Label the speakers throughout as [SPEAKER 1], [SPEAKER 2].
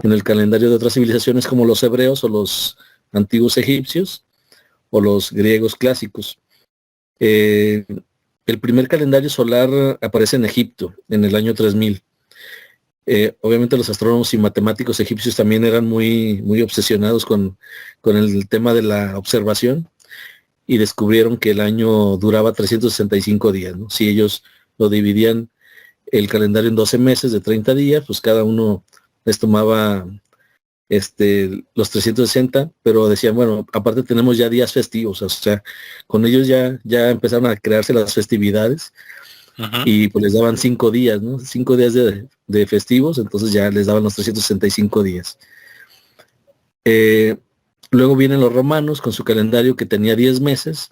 [SPEAKER 1] en el calendario de otras civilizaciones como los hebreos o los antiguos egipcios o los griegos clásicos. El primer calendario solar aparece en Egipto en el año 3000. Obviamente los astrónomos y matemáticos egipcios también eran muy obsesionados con el tema de la observación y descubrieron que el año duraba 365 días, ¿no? Si ellos lo dividían el calendario en 12 meses de 30 días, pues cada uno les tomaba los 360, pero decían, bueno, aparte tenemos ya días festivos, o sea, con ellos ya empezaron a crearse las festividades. Uh-huh. Y pues les daban 5 días, ¿no? 5 días de festivos, entonces ya les daban los 365 días. Luego vienen los romanos con su calendario que tenía 10 meses,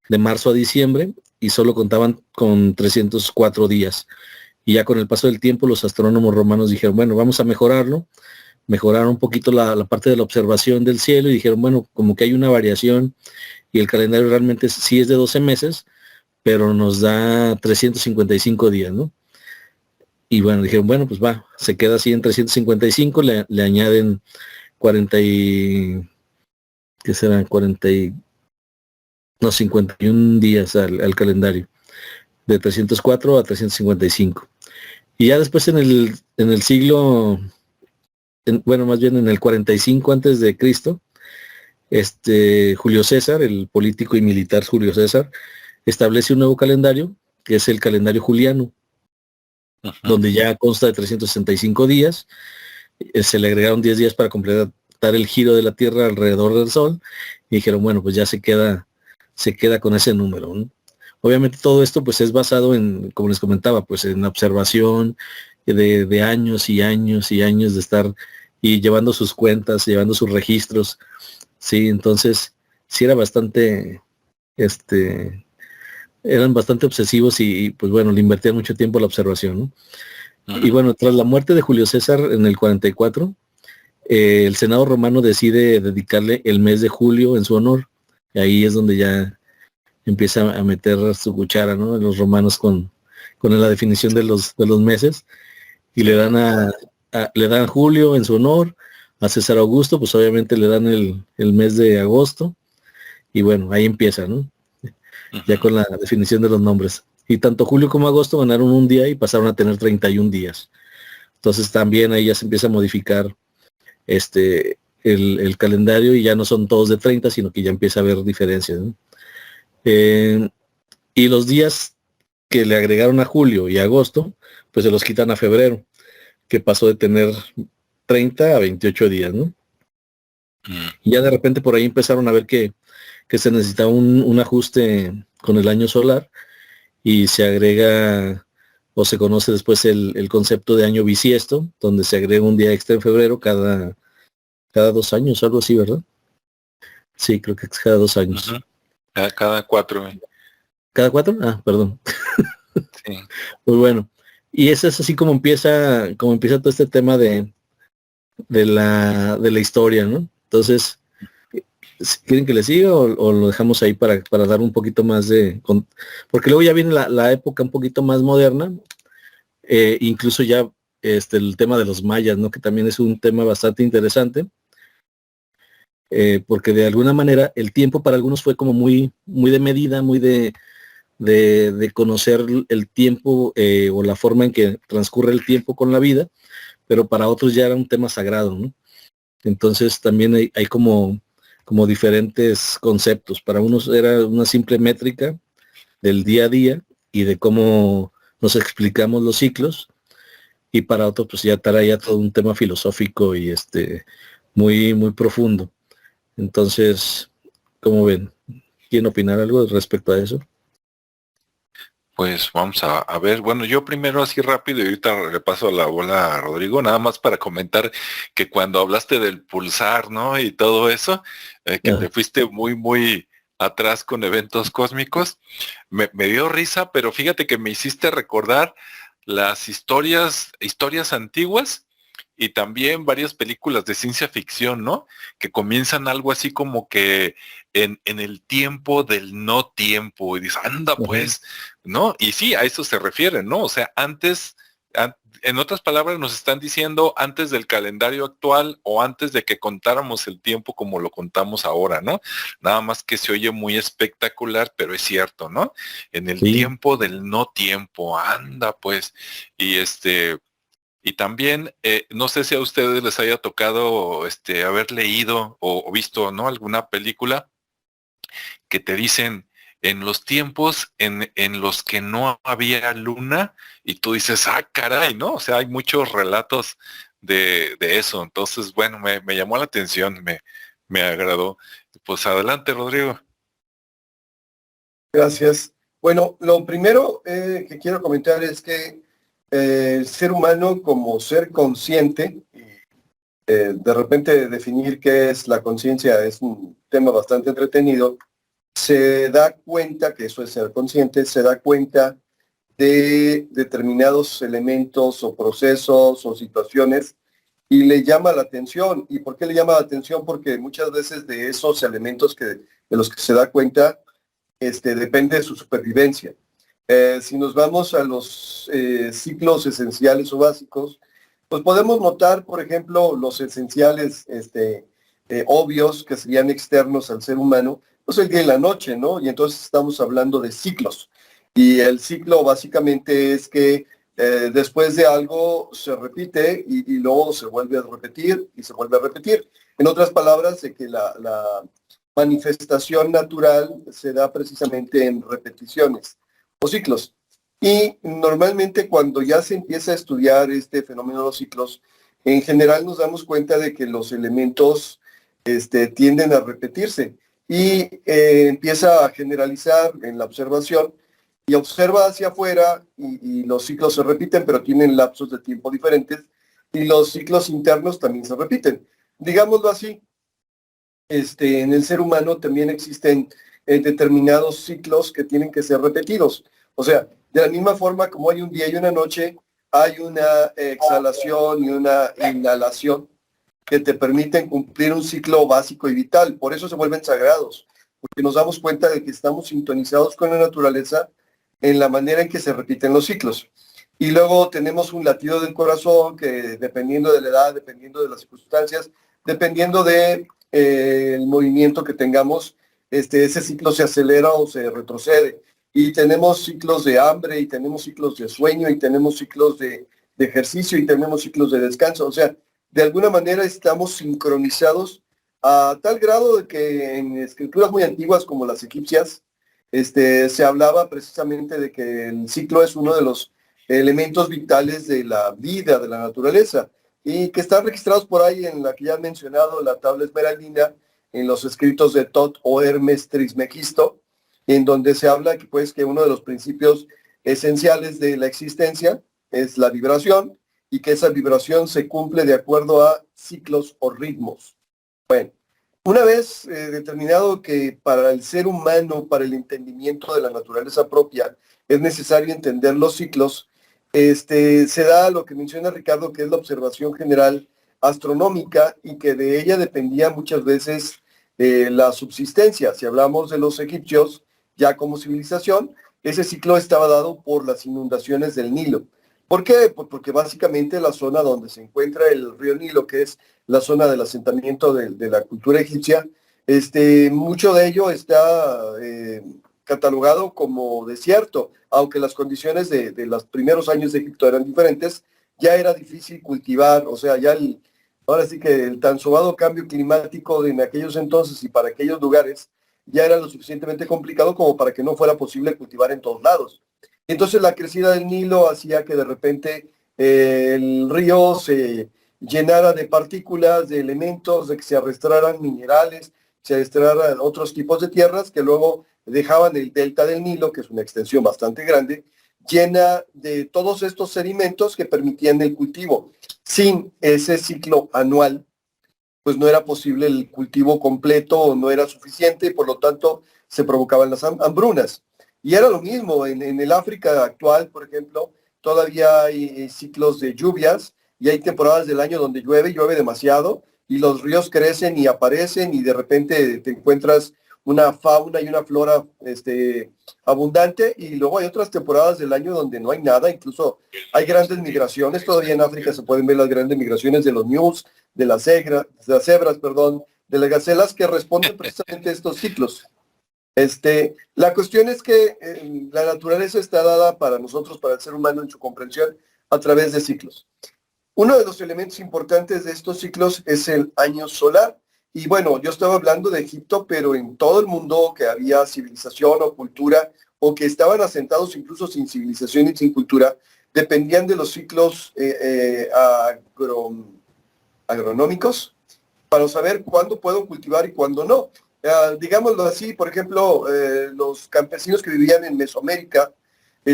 [SPEAKER 1] de marzo a diciembre, y solo contaban con 304 días. Y ya con el paso del tiempo los astrónomos romanos dijeron, bueno, vamos a mejorarlo. Mejoraron un poquito la parte de la observación del cielo y dijeron, bueno, como que hay una variación y el calendario realmente sí es de 12 meses, pero nos da 355 días, ¿no? Y bueno, dijeron, bueno, pues va, se queda así en 355, le añaden 40 y... ¿qué serán? 51 días al calendario, de 304 a 355. Y ya después en el siglo, más bien en el 45 antes de Cristo, Julio César, el político y militar Julio César, establece un nuevo calendario, que es el calendario juliano, uh-huh, donde ya consta de 365 días, se le agregaron 10 días para completar el giro de la Tierra alrededor del Sol, y dijeron, bueno, pues ya se queda con ese número, ¿no? Obviamente todo esto pues es basado en, como les comentaba, pues en observación de años y años y años de estar y llevando sus cuentas, llevando sus registros, sí, entonces sí era bastante, eran bastante obsesivos y pues bueno, le invertían mucho tiempo a la observación, ¿no? Uh-huh. Y bueno, tras la muerte de Julio César en el 44, el Senado romano decide dedicarle el mes de julio en su honor. Y ahí es donde ya empieza a meter su cuchara, ¿no? Los romanos con la definición de los meses. Y le dan julio en su honor. A César Augusto, pues obviamente le dan el mes de agosto. Y bueno, ahí empieza, ¿no? Uh-huh. Ya con la definición de los nombres. Y tanto julio como agosto ganaron un día y pasaron a tener 31 días. Entonces también ahí ya se empieza a modificar el calendario y ya no son todos de 30, sino que ya empieza a haber diferencias, ¿no? Y los días que le agregaron a julio y agosto, pues se los quitan a febrero, que pasó de tener 30 a 28 días, ¿no? Y ya de repente por ahí empezaron a ver que se necesitaba un ajuste con el año solar y se agrega o se conoce después el concepto de año bisiesto, donde se agrega un día extra en febrero cada 2 años, algo así, ¿verdad? Sí, creo que es cada 2 años.
[SPEAKER 2] Uh-huh. Cada 4.
[SPEAKER 1] ¿Cada 4? Ah, perdón.
[SPEAKER 2] Sí.
[SPEAKER 1] Muy bueno. Y eso es así como empieza todo este tema de la historia, ¿no? Entonces, si quieren que le siga o lo dejamos ahí para dar un poquito más porque luego ya viene la época un poquito más moderna, incluso ya el tema de los mayas, ¿no? Que también es un tema bastante interesante, porque de alguna manera el tiempo para algunos fue como muy de medida, muy de conocer el tiempo o la forma en que transcurre el tiempo con la vida, pero para otros ya era un tema sagrado, ¿no? Entonces también hay como diferentes conceptos. Para unos era una simple métrica del día a día y de cómo nos explicamos los ciclos, y para otros pues ya traía todo un tema filosófico y muy profundo. Entonces, ¿cómo ven? ¿Quieren opinar algo respecto a eso?
[SPEAKER 2] Pues vamos a ver, bueno, yo primero así rápido y ahorita le paso la bola a Rodrigo, nada más para comentar que cuando hablaste del pulsar, ¿no? Y todo eso, que te fuiste muy atrás con eventos cósmicos, me dio risa, pero fíjate que me hiciste recordar las historias antiguas y también varias películas de ciencia ficción, ¿no? Que comienzan algo así como que en el tiempo del no tiempo, y dices, anda pues, ¿no? Y sí, a eso se refiere, ¿no? O sea, antes En otras palabras, nos están diciendo antes del calendario actual o antes de que contáramos el tiempo como lo contamos ahora, ¿no? Nada más que se oye muy espectacular, pero es cierto, ¿no? En el
[SPEAKER 1] Sí.
[SPEAKER 2] tiempo del no tiempo, anda pues. Y y también, no sé si a ustedes les haya tocado haber leído o visto, ¿no? Alguna película que te dicen en los tiempos en los que no había luna y tú dices, ah, caray, ¿no? O sea, hay muchos relatos de eso. Entonces, bueno, me llamó la atención, me agradó. Pues adelante, Rodrigo.
[SPEAKER 3] Gracias. Bueno, lo primero que quiero comentar es que el ser humano como ser consciente, de repente definir qué es la conciencia es un tema bastante entretenido, se da cuenta, que eso es ser consciente, se da cuenta de determinados elementos o procesos o situaciones y le llama la atención. ¿Y por qué le llama la atención? Porque muchas veces de esos elementos de los que se da cuenta, depende de su supervivencia. Si nos vamos a los ciclos esenciales o básicos, pues podemos notar, por ejemplo, los esenciales obvios que serían externos al ser humano, pues el día y la noche, ¿no? Y entonces estamos hablando de ciclos. Y el ciclo básicamente es que después de algo se repite y luego se vuelve a repetir y se vuelve a repetir. En otras palabras, de que la manifestación natural se da precisamente en repeticiones o ciclos. Y normalmente cuando ya se empieza a estudiar este fenómeno de los ciclos, en general nos damos cuenta de que los elementos tienden a repetirse y empieza a generalizar en la observación y observa hacia afuera y los ciclos se repiten, pero tienen lapsos de tiempo diferentes y los ciclos internos también se repiten. Digámoslo así, en el ser humano también existen determinados ciclos que tienen que ser repetidos. O sea, de la misma forma como hay un día y una noche, hay una exhalación y una inhalación que te permiten cumplir un ciclo básico y vital. Por eso se vuelven sagrados, porque nos damos cuenta de que estamos sintonizados con la naturaleza en la manera en que se repiten los ciclos. Y luego tenemos un latido del corazón que dependiendo de la edad, dependiendo de las circunstancias, dependiendo de el movimiento que tengamos, ese ciclo se acelera o se retrocede. Y tenemos ciclos de hambre, y tenemos ciclos de sueño, y tenemos ciclos de ejercicio, y tenemos ciclos de descanso. O sea, de alguna manera estamos sincronizados a tal grado de que en escrituras muy antiguas como las egipcias, se hablaba precisamente de que el ciclo es uno de los elementos vitales de la vida, de la naturaleza, y que están registrados por ahí en la que ya han mencionado, la tabla esmeraldina, en los escritos de Tot o Hermes Trismegisto, en donde se habla que, pues, que uno de los principios esenciales de la existencia es la vibración, y que esa vibración se cumple de acuerdo a ciclos o ritmos. Bueno, una vez determinado que para el ser humano, para el entendimiento de la naturaleza propia, es necesario entender los ciclos, se da lo que menciona Ricardo, que es la observación general astronómica y que de ella dependía muchas veces la subsistencia. Si hablamos de los egipcios, ya como civilización, ese ciclo estaba dado por las inundaciones del Nilo. ¿Por qué? Pues porque básicamente la zona donde se encuentra el río Nilo, que es la zona del asentamiento de la cultura egipcia, mucho de ello está catalogado como desierto, aunque las condiciones de los primeros años de Egipto eran diferentes, ya era difícil cultivar, o sea, ahora sí que el tan sobado cambio climático en aquellos entonces y para aquellos lugares ya era lo suficientemente complicado como para que no fuera posible cultivar en todos lados. Entonces la crecida del Nilo hacía que de repente el río se llenara de partículas, de elementos, de que se arrastraran minerales, se arrastraran otros tipos de tierras que luego dejaban el delta del Nilo, que es una extensión bastante grande, llena de todos estos sedimentos que permitían el cultivo. Sin ese ciclo anual, pues no era posible el cultivo completo, no era suficiente y por lo tanto se provocaban las hambrunas. Y era lo mismo en el África actual, por ejemplo, todavía hay ciclos de lluvias y hay temporadas del año donde llueve demasiado y los ríos crecen y aparecen y de repente te encuentras una fauna y una flora abundante, y luego hay otras temporadas del año donde no hay nada, incluso hay grandes migraciones, todavía en África se pueden ver las grandes migraciones de los ñus, de las cebras, perdón, de las gacelas, que responden precisamente a estos ciclos. La cuestión es que la naturaleza está dada para nosotros, para el ser humano en su comprensión, a través de ciclos. Uno de los elementos importantes de estos ciclos es el año solar. Y bueno, yo estaba hablando de Egipto, pero en todo el mundo que había civilización o cultura, o que estaban asentados incluso sin civilización y sin cultura, dependían de los ciclos agronómicos para saber cuándo puedo cultivar y cuándo no. Digámoslo así, por ejemplo, los campesinos que vivían en Mesoamérica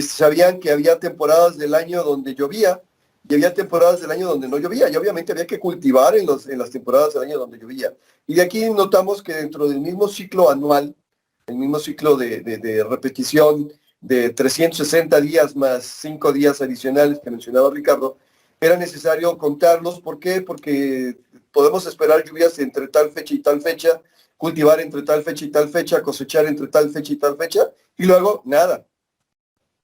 [SPEAKER 3] sabían que había temporadas del año donde llovía y había temporadas del año donde no llovía, y obviamente había que cultivar en las temporadas del año donde llovía. Y de aquí notamos que dentro del mismo ciclo anual, el mismo ciclo de repetición de 360 días más 5 días adicionales que mencionaba Ricardo, era necesario contarlos. ¿Por qué? Porque podemos esperar lluvias entre tal fecha y tal fecha, cultivar entre tal fecha y tal fecha, cosechar entre tal fecha y tal fecha, y luego nada.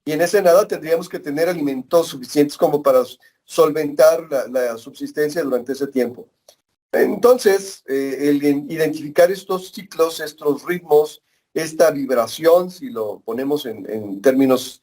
[SPEAKER 3] Y en ese nada tendríamos que tener alimentos suficientes como para solventar la subsistencia durante ese tiempo. Entonces, el identificar estos ciclos, estos ritmos, esta vibración, si lo ponemos en términos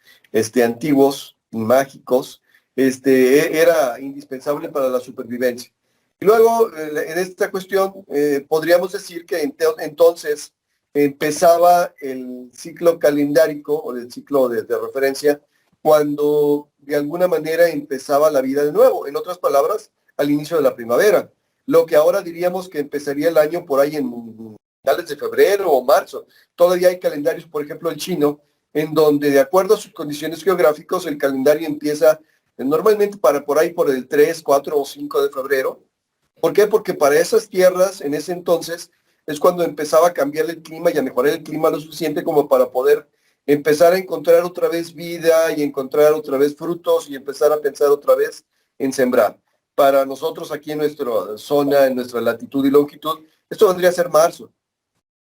[SPEAKER 3] antiguos, mágicos, era indispensable para la supervivencia. Y luego, en esta cuestión, podríamos decir que entonces empezaba el ciclo calendárico o el ciclo de referencia cuando de alguna manera empezaba la vida de nuevo. En otras palabras, al inicio de la primavera. Lo que ahora diríamos que empezaría el año por ahí en finales de febrero o marzo. Todavía hay calendarios, por ejemplo el chino, en donde de acuerdo a sus condiciones geográficas el calendario empieza normalmente por ahí por el 3, 4 o 5 de febrero. ¿Por qué? Porque para esas tierras en ese entonces es cuando empezaba a cambiar el clima y a mejorar el clima lo suficiente como para poder empezar a encontrar otra vez vida y encontrar otra vez frutos y empezar a pensar otra vez en sembrar. Para nosotros aquí en nuestra zona, en nuestra latitud y longitud, esto vendría a ser marzo,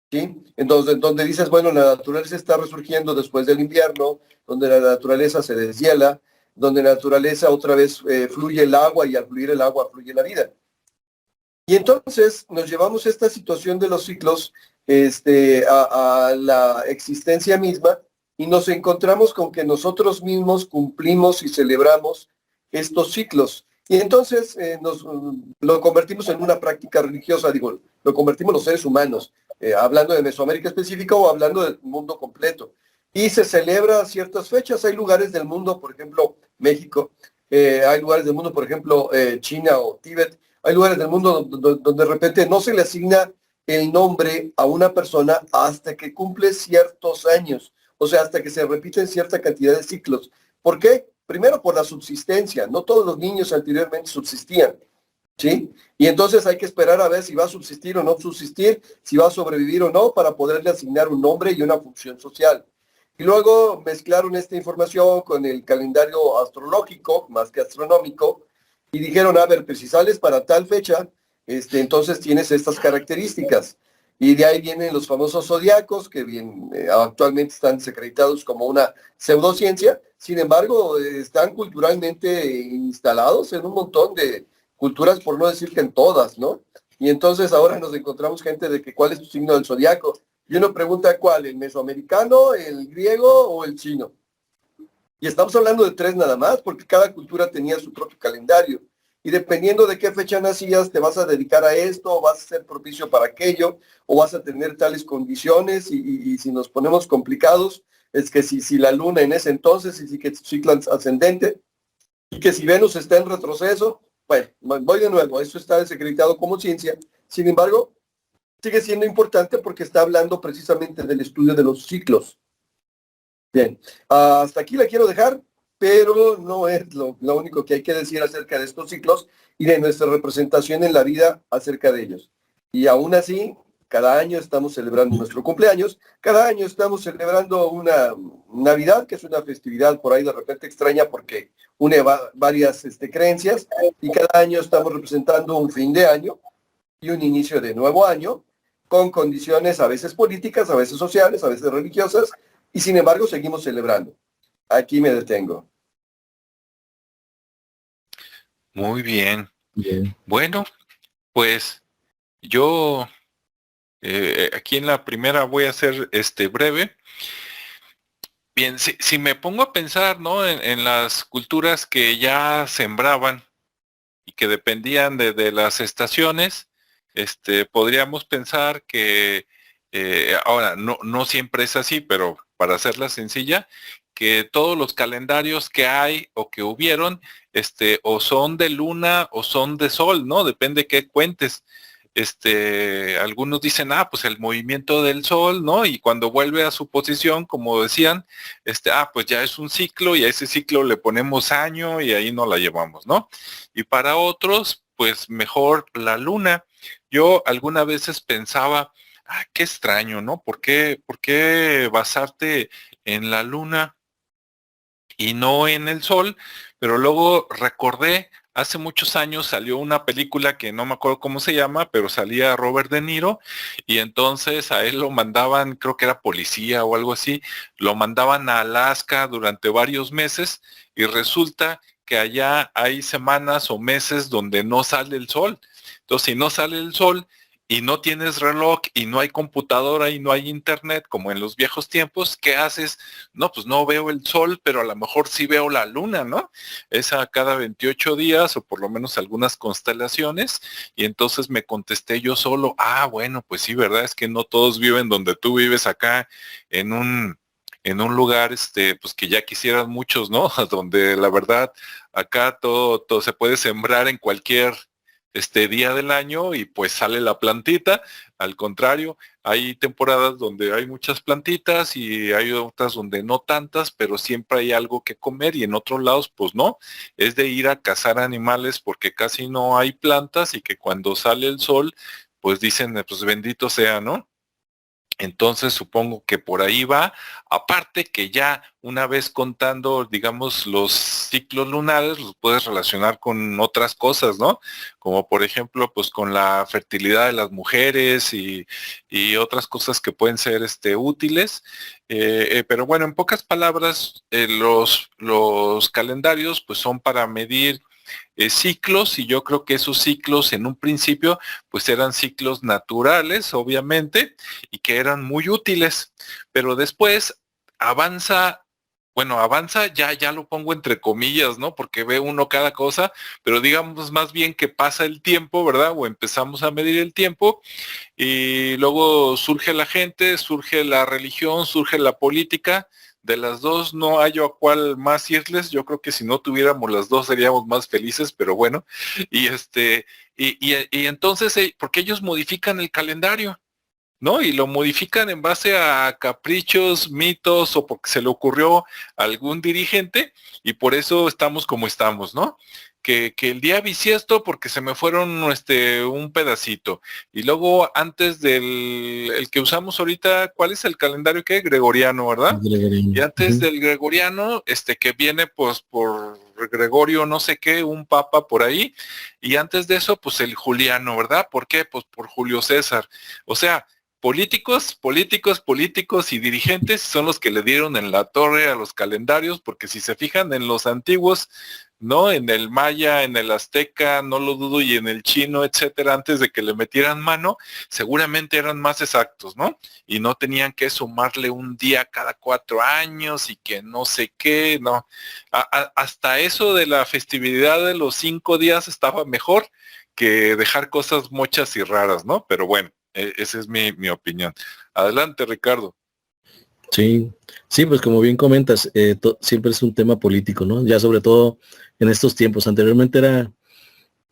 [SPEAKER 3] ¿sí? Entonces, donde dices, bueno, la naturaleza está resurgiendo después del invierno, donde la naturaleza se deshiela, donde la naturaleza otra vez fluye el agua y al fluir el agua fluye la vida. Y entonces nos llevamos esta situación de los ciclos a la existencia misma y nos encontramos con que nosotros mismos cumplimos y celebramos estos ciclos. Y entonces lo convertimos en una práctica religiosa, lo convertimos los seres humanos, hablando de Mesoamérica específica o hablando del mundo completo. Y se celebra ciertas fechas. Hay lugares del mundo, por ejemplo, México, hay lugares del mundo, por ejemplo, China o Tíbet, hay lugares del mundo donde de repente no se le asigna el nombre a una persona hasta que cumple ciertos años, o sea, hasta que se repiten cierta cantidad de ciclos. ¿Por qué? Primero por la subsistencia. No todos los niños anteriormente subsistían, ¿sí? Y entonces hay que esperar a ver si va a subsistir o no subsistir, si va a sobrevivir o no, para poderle asignar un nombre y una función social. Y luego mezclaron esta información con el calendario astrológico, más que astronómico, y dijeron, a ver, pues si sales para tal fecha, entonces tienes estas características. Y de ahí vienen los famosos zodiacos, que bien, actualmente están desacreditados como una pseudociencia. Sin embargo, están culturalmente instalados en un montón de culturas, por no decir que en todas, ¿no? Y entonces ahora nos encontramos gente de que cuál es tu signo del zodiaco. Y uno pregunta cuál, el mesoamericano, el griego o el chino. Y estamos hablando de 3 nada más, porque cada cultura tenía su propio calendario. Y dependiendo de qué fecha nacías, te vas a dedicar a esto, o vas a ser propicio para aquello, o vas a tener tales condiciones. Y si nos ponemos complicados, es que si la luna en ese entonces, y si que tu ciclo ascendente, y que si Venus está en retroceso, bueno, voy de nuevo, eso está desacreditado como ciencia. Sin embargo, sigue siendo importante porque está hablando precisamente del estudio de los ciclos. Bien, hasta aquí la quiero dejar, pero no es lo único que hay que decir acerca de estos ciclos y de nuestra representación en la vida acerca de ellos. Y aún así, cada año estamos celebrando nuestro cumpleaños, cada año estamos celebrando una Navidad, que es una festividad por ahí de repente extraña porque une varias creencias, y cada año estamos representando un fin de año y un inicio de nuevo año. con condiciones a veces políticas, a veces sociales, a veces religiosas, y sin embargo seguimos celebrando. Aquí me detengo.
[SPEAKER 2] Muy bien.
[SPEAKER 1] Bien.
[SPEAKER 2] Bueno, pues yo aquí en la primera voy a ser breve. Bien, si me pongo a pensar, ¿no? En las culturas que ya sembraban y que dependían de las estaciones, podríamos pensar que ahora no siempre es así, pero para hacerla sencilla, que todos los calendarios que hay o que hubieron, o son de luna o son de sol, ¿no? Depende qué cuentes. Algunos dicen, pues el movimiento del sol, ¿no? Y cuando vuelve a su posición, como decían, pues ya es un ciclo y a ese ciclo le ponemos año y ahí no la llevamos, ¿no? Y para otros, pues mejor la luna. Yo algunas veces pensaba, qué extraño, ¿no? ¿Por qué basarte en la luna y no en el sol? Pero luego recordé, hace muchos años salió una película que no me acuerdo cómo se llama, pero salía Robert De Niro y entonces a él lo mandaban, creo que era policía o algo así, lo mandaban a Alaska durante varios meses y resulta que allá hay semanas o meses donde no sale el sol. Entonces, si no sale el sol y no tienes reloj y no hay computadora y no hay internet como en los viejos tiempos, ¿qué haces? No, pues no veo el sol, pero a lo mejor sí veo la luna, ¿no? Es a cada 28 días o por lo menos algunas constelaciones. Y entonces me contesté yo solo, bueno, pues sí, ¿verdad? Es que no todos viven donde tú vives acá en un lugar, pues que ya quisieran muchos, ¿no? Donde la verdad acá todo se puede sembrar en cualquier día del año y pues sale la plantita. Al contrario, hay temporadas donde hay muchas plantitas y hay otras donde no tantas, pero siempre hay algo que comer y en otros lados pues no. Es de ir a cazar animales porque casi no hay plantas y que cuando sale el sol pues dicen pues bendito sea, ¿no? Entonces supongo que por ahí va, aparte que ya una vez contando, digamos, los ciclos lunares, los puedes relacionar con otras cosas, ¿no? Como por ejemplo, pues con la fertilidad de las mujeres y otras cosas que pueden ser útiles. Pero bueno, en pocas palabras, los calendarios pues son para medir ciclos y yo creo que esos ciclos en un principio pues eran ciclos naturales, obviamente, y que eran muy útiles, pero después avanza, bueno, avanza, ya lo pongo entre comillas, ¿no? Porque ve uno cada cosa, pero digamos más bien que pasa el tiempo, ¿verdad? O empezamos a medir el tiempo y luego surge la gente, surge la religión, surge la política. De las dos no hallo a cuál más irles. Yo creo que si no tuviéramos las dos seríamos más felices, pero bueno. Y y entonces, porque ellos modifican el calendario, ¿no? Y lo modifican en base a caprichos, mitos o porque se le ocurrió a algún dirigente y por eso estamos como estamos, ¿no? Que el día bisiesto porque se me fueron un pedacito. Y luego antes del el que usamos ahorita, ¿cuál es el calendario que? Gregoriano, ¿verdad? Y
[SPEAKER 1] Gregoriano.
[SPEAKER 2] antes del gregoriano, que viene pues por Gregorio no sé qué, un papa por ahí, y antes de eso, pues el juliano, ¿verdad? ¿Por qué? Pues por Julio César. O sea, políticos y dirigentes son los que le dieron en la torre a los calendarios, porque si se fijan en los antiguos, ¿no? En el maya, en el azteca, no lo dudo, y en el chino, etcétera, antes de que le metieran mano, seguramente eran más exactos, ¿no? Y no tenían que sumarle un día cada 4 años y que no sé qué, no. Hasta eso de la festividad de los 5 días estaba mejor que dejar cosas mochas y raras, ¿no? Pero bueno. Esa es mi opinión. Adelante, Ricardo.
[SPEAKER 1] Sí, sí, pues como bien comentas, siempre es un tema político, ¿no? Ya sobre todo en estos tiempos. Anteriormente era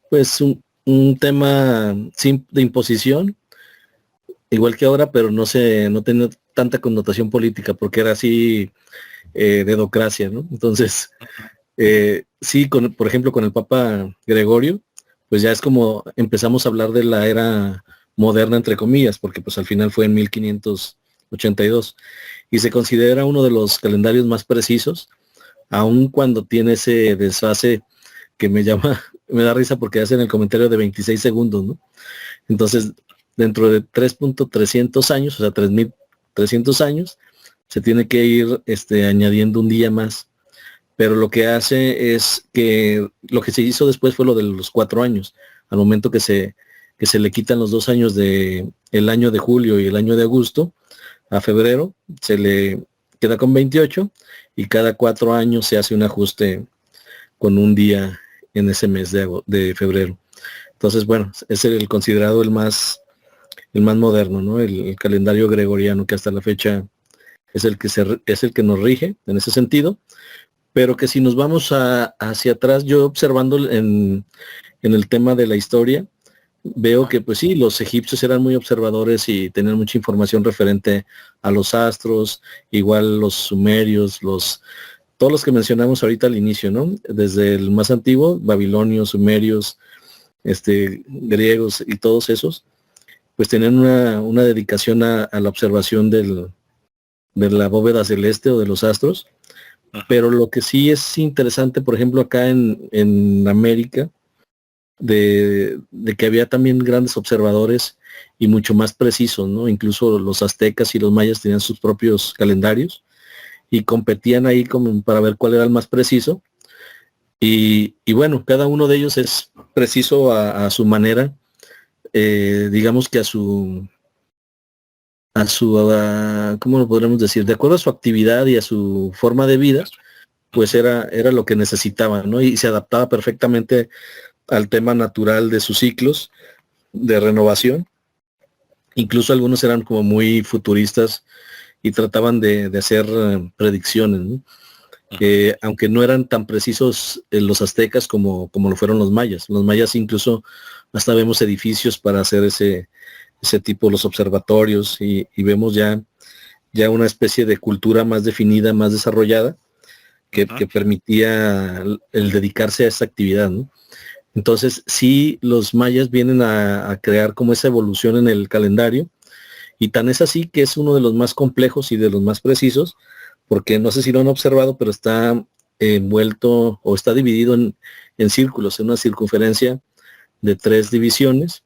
[SPEAKER 1] pues un tema de imposición, igual que ahora, pero no tenía tanta connotación política porque era así dedocracia, ¿no? Entonces, sí, por ejemplo, con el Papa Gregorio, pues ya es como empezamos a hablar de la era moderna, entre comillas, porque pues al final fue en 1582 y se considera uno de los calendarios más precisos, aun cuando tiene ese desfase que me da risa porque hacen el comentario de 26 segundos, ¿no? Entonces, dentro de 3.300 años, o sea, 3.300 años, se tiene que ir añadiendo un día más. Pero lo que hace es que lo que se hizo después fue lo de los 4 años. Al momento que se le quitan los 2 años de el año de julio y el año de agosto a febrero, se le queda con 28 y cada 4 años se hace un ajuste con un día en ese mes de febrero. Entonces, bueno, es el considerado el más moderno, ¿no? El calendario gregoriano, que hasta la fecha es el que nos rige en ese sentido, pero que si nos vamos hacia atrás, yo observando en el tema de la historia, veo que pues sí, los egipcios eran muy observadores y tenían mucha información referente a los astros, igual los sumerios, todos los que mencionamos ahorita al inicio, ¿no? Desde el más antiguo, babilonios, sumerios, griegos y todos esos, pues tenían una dedicación a la observación de la bóveda celeste o de los astros. Pero lo que sí es interesante, por ejemplo, acá en América, de que había también grandes observadores y mucho más precisos, ¿no? Incluso los aztecas y los mayas tenían sus propios calendarios y competían ahí como para ver cuál era el más preciso. Y bueno, cada uno de ellos es preciso a su manera, digamos que ¿cómo lo podremos decir? De acuerdo a su actividad y a su forma de vida, pues era lo que necesitaban, ¿no? Y se adaptaba perfectamente al tema natural de sus ciclos de renovación. Incluso algunos eran como muy futuristas y trataban de hacer predicciones, ¿no? Aunque no eran tan precisos los aztecas como lo fueron los mayas. Los mayas incluso hasta vemos edificios para hacer ese tipo, los observatorios, y vemos ya una especie de cultura más definida, más desarrollada, que permitía el dedicarse a esa actividad, ¿no? Entonces sí, los mayas vienen a crear como esa evolución en el calendario, y tan es así que es uno de los más complejos y de los más precisos, porque no sé si lo han observado, pero está envuelto o está dividido en círculos, en una circunferencia de 3 divisiones.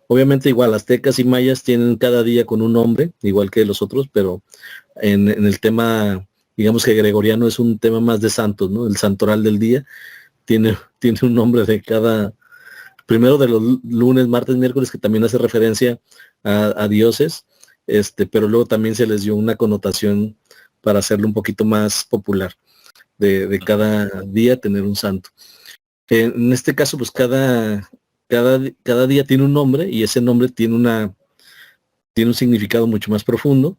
[SPEAKER 1] Obviamente igual aztecas y mayas tienen cada día con un nombre, igual que los otros, pero en el tema, digamos que gregoriano es un tema más de santos, ¿no? El santoral del día tiene un nombre de cada, primero de los lunes, martes, miércoles, que también hace referencia a dioses, pero luego también se les dio una connotación para hacerlo un poquito más popular, de cada día tener un santo. En este caso, pues cada día tiene un nombre, y ese nombre tiene un significado mucho más profundo.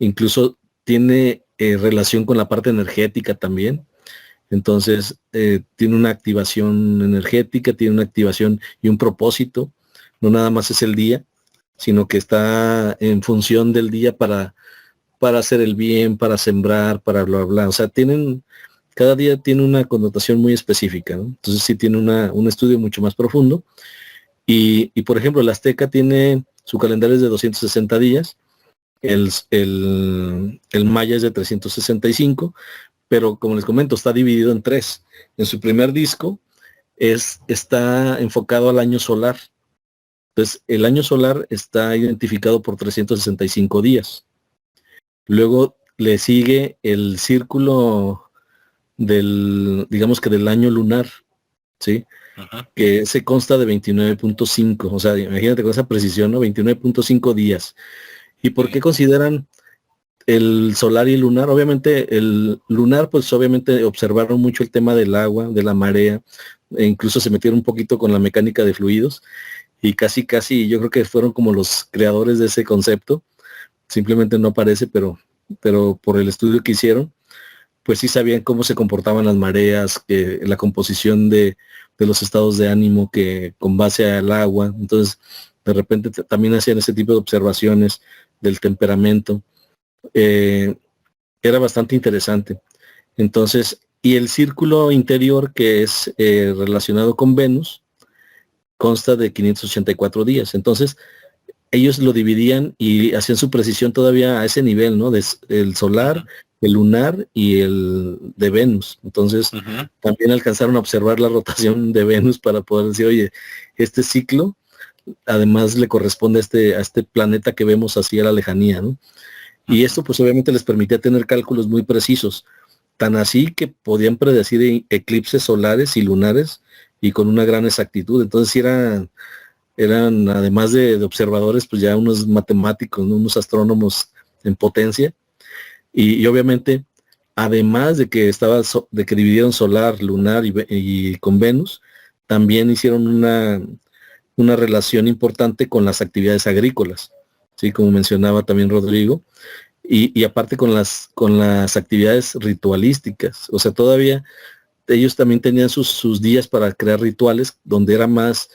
[SPEAKER 1] Incluso tiene relación con la parte energética también. Entonces, tiene una activación energética, tiene una activación y un propósito. No nada más es el día, sino que está en función del día para hacer el bien, para sembrar, para bla, bla. O sea, cada día tiene una connotación muy específica, ¿no? Entonces sí tiene un estudio mucho más profundo. Y por ejemplo, el azteca tiene su calendario es de 260 días, el maya es de 365, pero como les comento, está dividido en 3. En su primer disco está enfocado al año solar. Entonces, el año solar está identificado por 365 días. Luego le sigue el círculo digamos que del año lunar, ¿sí? Que se consta de 29.5, o sea, imagínate con esa precisión, ¿no? 29.5 días. ¿Y por qué consideran el solar y el lunar? Obviamente el lunar, pues obviamente observaron mucho el tema del agua, de la marea, e incluso se metieron un poquito con la mecánica de fluidos, y casi yo creo que fueron como los creadores de ese concepto. Simplemente no aparece, pero por el estudio que hicieron, pues sí sabían cómo se comportaban las mareas, la composición de los estados de ánimo que con base al agua. Entonces, de repente también hacían ese tipo de observaciones del temperamento. Era bastante interesante. Entonces, y el círculo interior, que es relacionado con Venus, consta de 584 días. Entonces, ellos lo dividían y hacían su precisión todavía a ese nivel, ¿no? El solar, el lunar y el de Venus. Entonces, también alcanzaron a observar la rotación de Venus para poder decir, oye, este ciclo además le corresponde a este planeta que vemos así a la lejanía, ¿no? Y esto pues obviamente les permitía tener cálculos muy precisos, tan así que podían predecir eclipses solares y lunares y con una gran exactitud. Entonces sí eran además de observadores, pues ya unos matemáticos, ¿no? Unos astrónomos en potencia. Y obviamente, además de que de que dividieron solar, lunar y con Venus, también hicieron una relación importante con las actividades agrícolas, ¿sí? Como mencionaba también Rodrigo, y aparte con las actividades ritualísticas. O sea, todavía ellos también tenían sus días para crear rituales donde eran más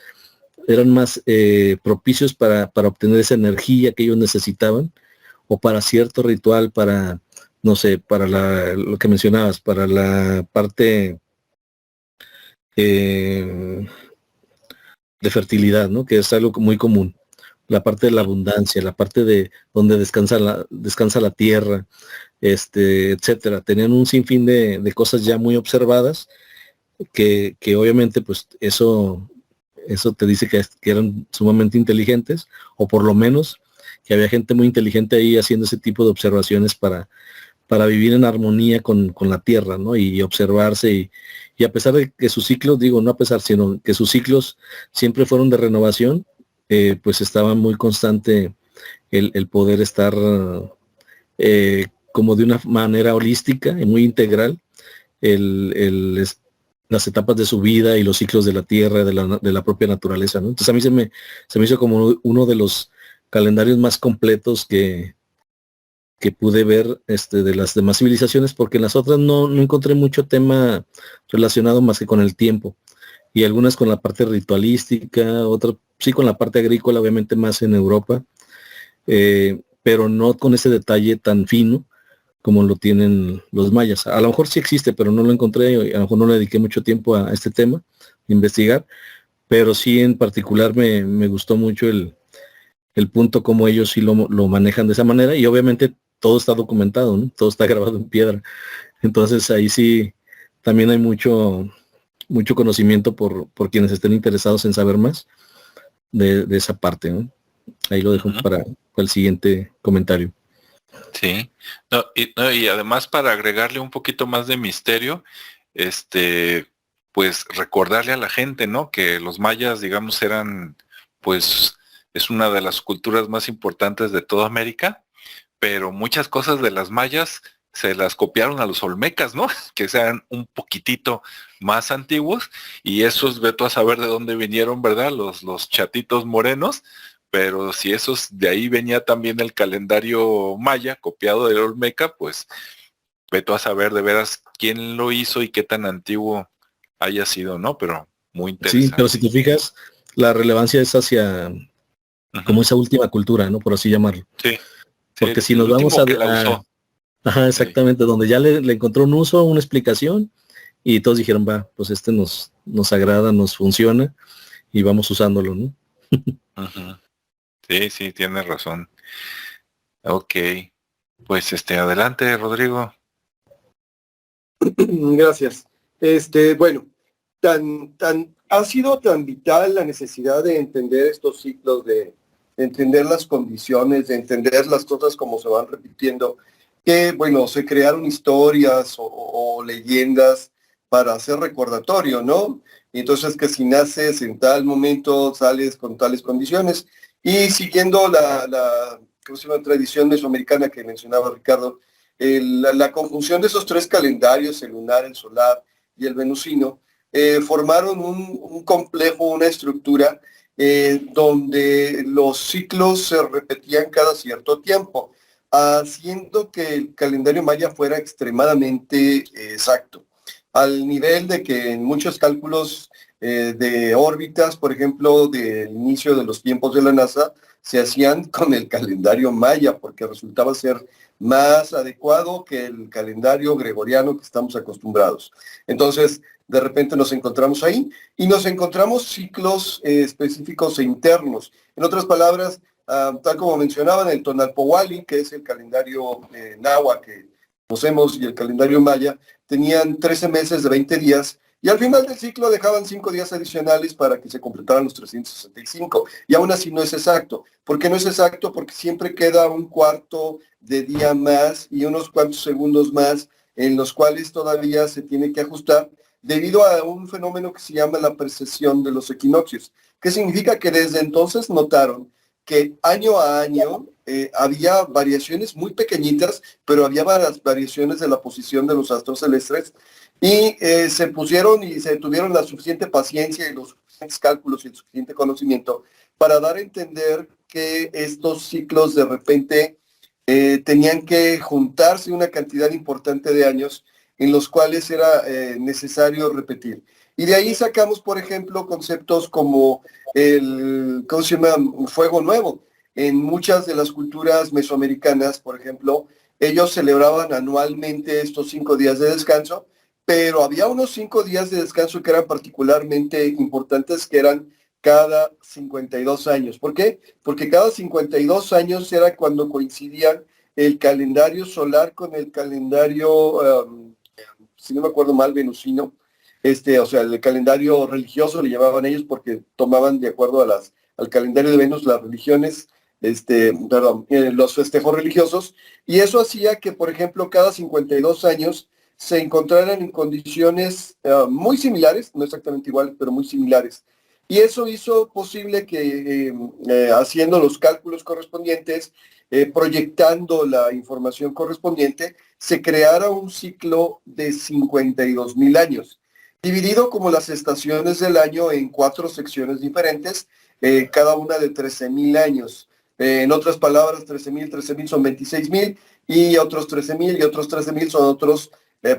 [SPEAKER 1] propicios para obtener esa energía que ellos necesitaban, o para cierto ritual, para, no sé, para lo que mencionabas, para la parte de fertilidad, ¿no? Que es algo muy común. La parte de la abundancia, la parte de donde descansa la tierra, etcétera. Tenían un sinfín de cosas ya muy observadas que obviamente pues eso te dice que eran sumamente inteligentes, o por lo menos que había gente muy inteligente ahí haciendo ese tipo de observaciones para vivir en armonía con la tierra, ¿no? Y observarse y a pesar de que sus ciclos, digo, no a pesar, sino que sus ciclos siempre fueron de renovación, pues estaba muy constante el poder estar como de una manera holística y muy integral las etapas de su vida y los ciclos de la tierra, de la propia naturaleza, ¿no? Entonces a mí se me hizo como uno de los calendarios más completos que pude ver de las demás civilizaciones, porque en las otras no encontré mucho tema relacionado más que con el tiempo, y algunas con la parte ritualística, otras sí con la parte agrícola, obviamente más en Europa, pero no con ese detalle tan fino como lo tienen los mayas. A lo mejor sí existe, pero no lo encontré, y a lo mejor no le dediqué mucho tiempo a este tema, de investigar, pero sí en particular me gustó mucho el punto como ellos sí lo manejan de esa manera, y obviamente todo está documentado, ¿no? Todo está grabado en piedra. Entonces ahí sí también hay mucho conocimiento por quienes estén interesados en saber más de esa parte, ¿no? Ahí lo dejo para el siguiente comentario.
[SPEAKER 2] Sí, no, y además para agregarle un poquito más de misterio, pues recordarle a la gente, ¿no? Que los mayas, digamos, eran, pues, es una de las culturas más importantes de toda América, pero muchas cosas de las mayas se las copiaron a los olmecas, ¿no? Que sean un poquitito más antiguos, y esos, ve tú a saber de dónde vinieron, ¿verdad? Los chatitos morenos, pero si esos, de ahí venía también el calendario maya, copiado del olmeca, pues ve tú a saber de veras quién lo hizo y qué tan antiguo haya sido, ¿no? Pero muy
[SPEAKER 1] Sí, pero
[SPEAKER 2] interesante.
[SPEAKER 1] si te fijas, la relevancia es hacia como esa última cultura, ¿no? Por así llamarlo.
[SPEAKER 2] Sí, sí,
[SPEAKER 1] Porque si
[SPEAKER 2] el
[SPEAKER 1] nos vamos
[SPEAKER 2] último que la usó.
[SPEAKER 1] ajá,
[SPEAKER 2] Sí.
[SPEAKER 1] exactamente, donde ya le encontró un uso, una explicación, y todos dijeron, va, pues nos agrada, nos funciona, y vamos usándolo, ¿no?
[SPEAKER 2] Ujú. Sí, sí, tienes razón. Ok, pues adelante, Rodrigo.
[SPEAKER 3] Gracias. Bueno, ha sido tan vital la necesidad de entender estos ciclos, de entender las condiciones, de entender las cosas como se van repitiendo, que, bueno, se crearon historias o leyendas para hacer recordatorio, ¿no? Y entonces que si naces en tal momento, sales con tales condiciones. Y siguiendo ¿cómo se llama?, tradición mesoamericana que mencionaba Ricardo, la conjunción de esos tres calendarios, el lunar, el solar y el venusino, formaron un complejo, una estructura donde los ciclos se repetían cada cierto tiempo, haciendo que el calendario maya fuera extremadamente exacto, al nivel de que en muchos cálculos de órbitas, por ejemplo, del inicio de los tiempos de la NASA, se hacían con el calendario maya, porque resultaba ser más adecuado que el calendario gregoriano que estamos acostumbrados. Entonces, de repente nos encontramos ahí y nos encontramos ciclos específicos e internos. En otras palabras, tal como mencionaban, el Tonalpowali, que es el calendario náhuatl que conocemos, y el calendario maya, tenían 13 meses de 20 días, Y al final del ciclo dejaban 5 días adicionales para que se completaran los 365. Y aún así no es exacto. ¿Por qué no es exacto? Porque siempre queda un cuarto de día más y unos cuantos segundos más en los cuales todavía se tiene que ajustar debido a un fenómeno que se llama la precesión de los equinoccios, que significa que desde entonces notaron que año a año había variaciones muy pequeñitas, pero había variaciones de la posición de los astros celestes y se pusieron y se tuvieron la suficiente paciencia y los suficientes cálculos y el suficiente conocimiento para dar a entender que estos ciclos de repente tenían que juntarse una cantidad importante de años en los cuales era necesario repetir. Y de ahí sacamos, por ejemplo, conceptos como ¿cómo se llama? Fuego nuevo. En muchas de las culturas mesoamericanas, por ejemplo, ellos celebraban anualmente estos 5 días de descanso, pero había unos 5 días de descanso que eran particularmente importantes, que eran cada 52 años. ¿Por qué? Porque cada 52 años era cuando coincidían el calendario solar con el calendario, si no me acuerdo mal, venusino. O sea, el calendario religioso le llamaban ellos porque tomaban de acuerdo al calendario de Venus las religiones, los festejos religiosos, y eso hacía que, por ejemplo, cada 52 años se encontraran en condiciones muy similares, no exactamente iguales, pero muy similares. Y eso hizo posible que, haciendo los cálculos correspondientes, proyectando la información correspondiente, se creara un ciclo de 52,000 años, dividido como las estaciones del año en 4 secciones diferentes, cada una de 13,000 años. En otras palabras, 13,000 son 26,000, y otros 13,000 y otros 13,000 son otros,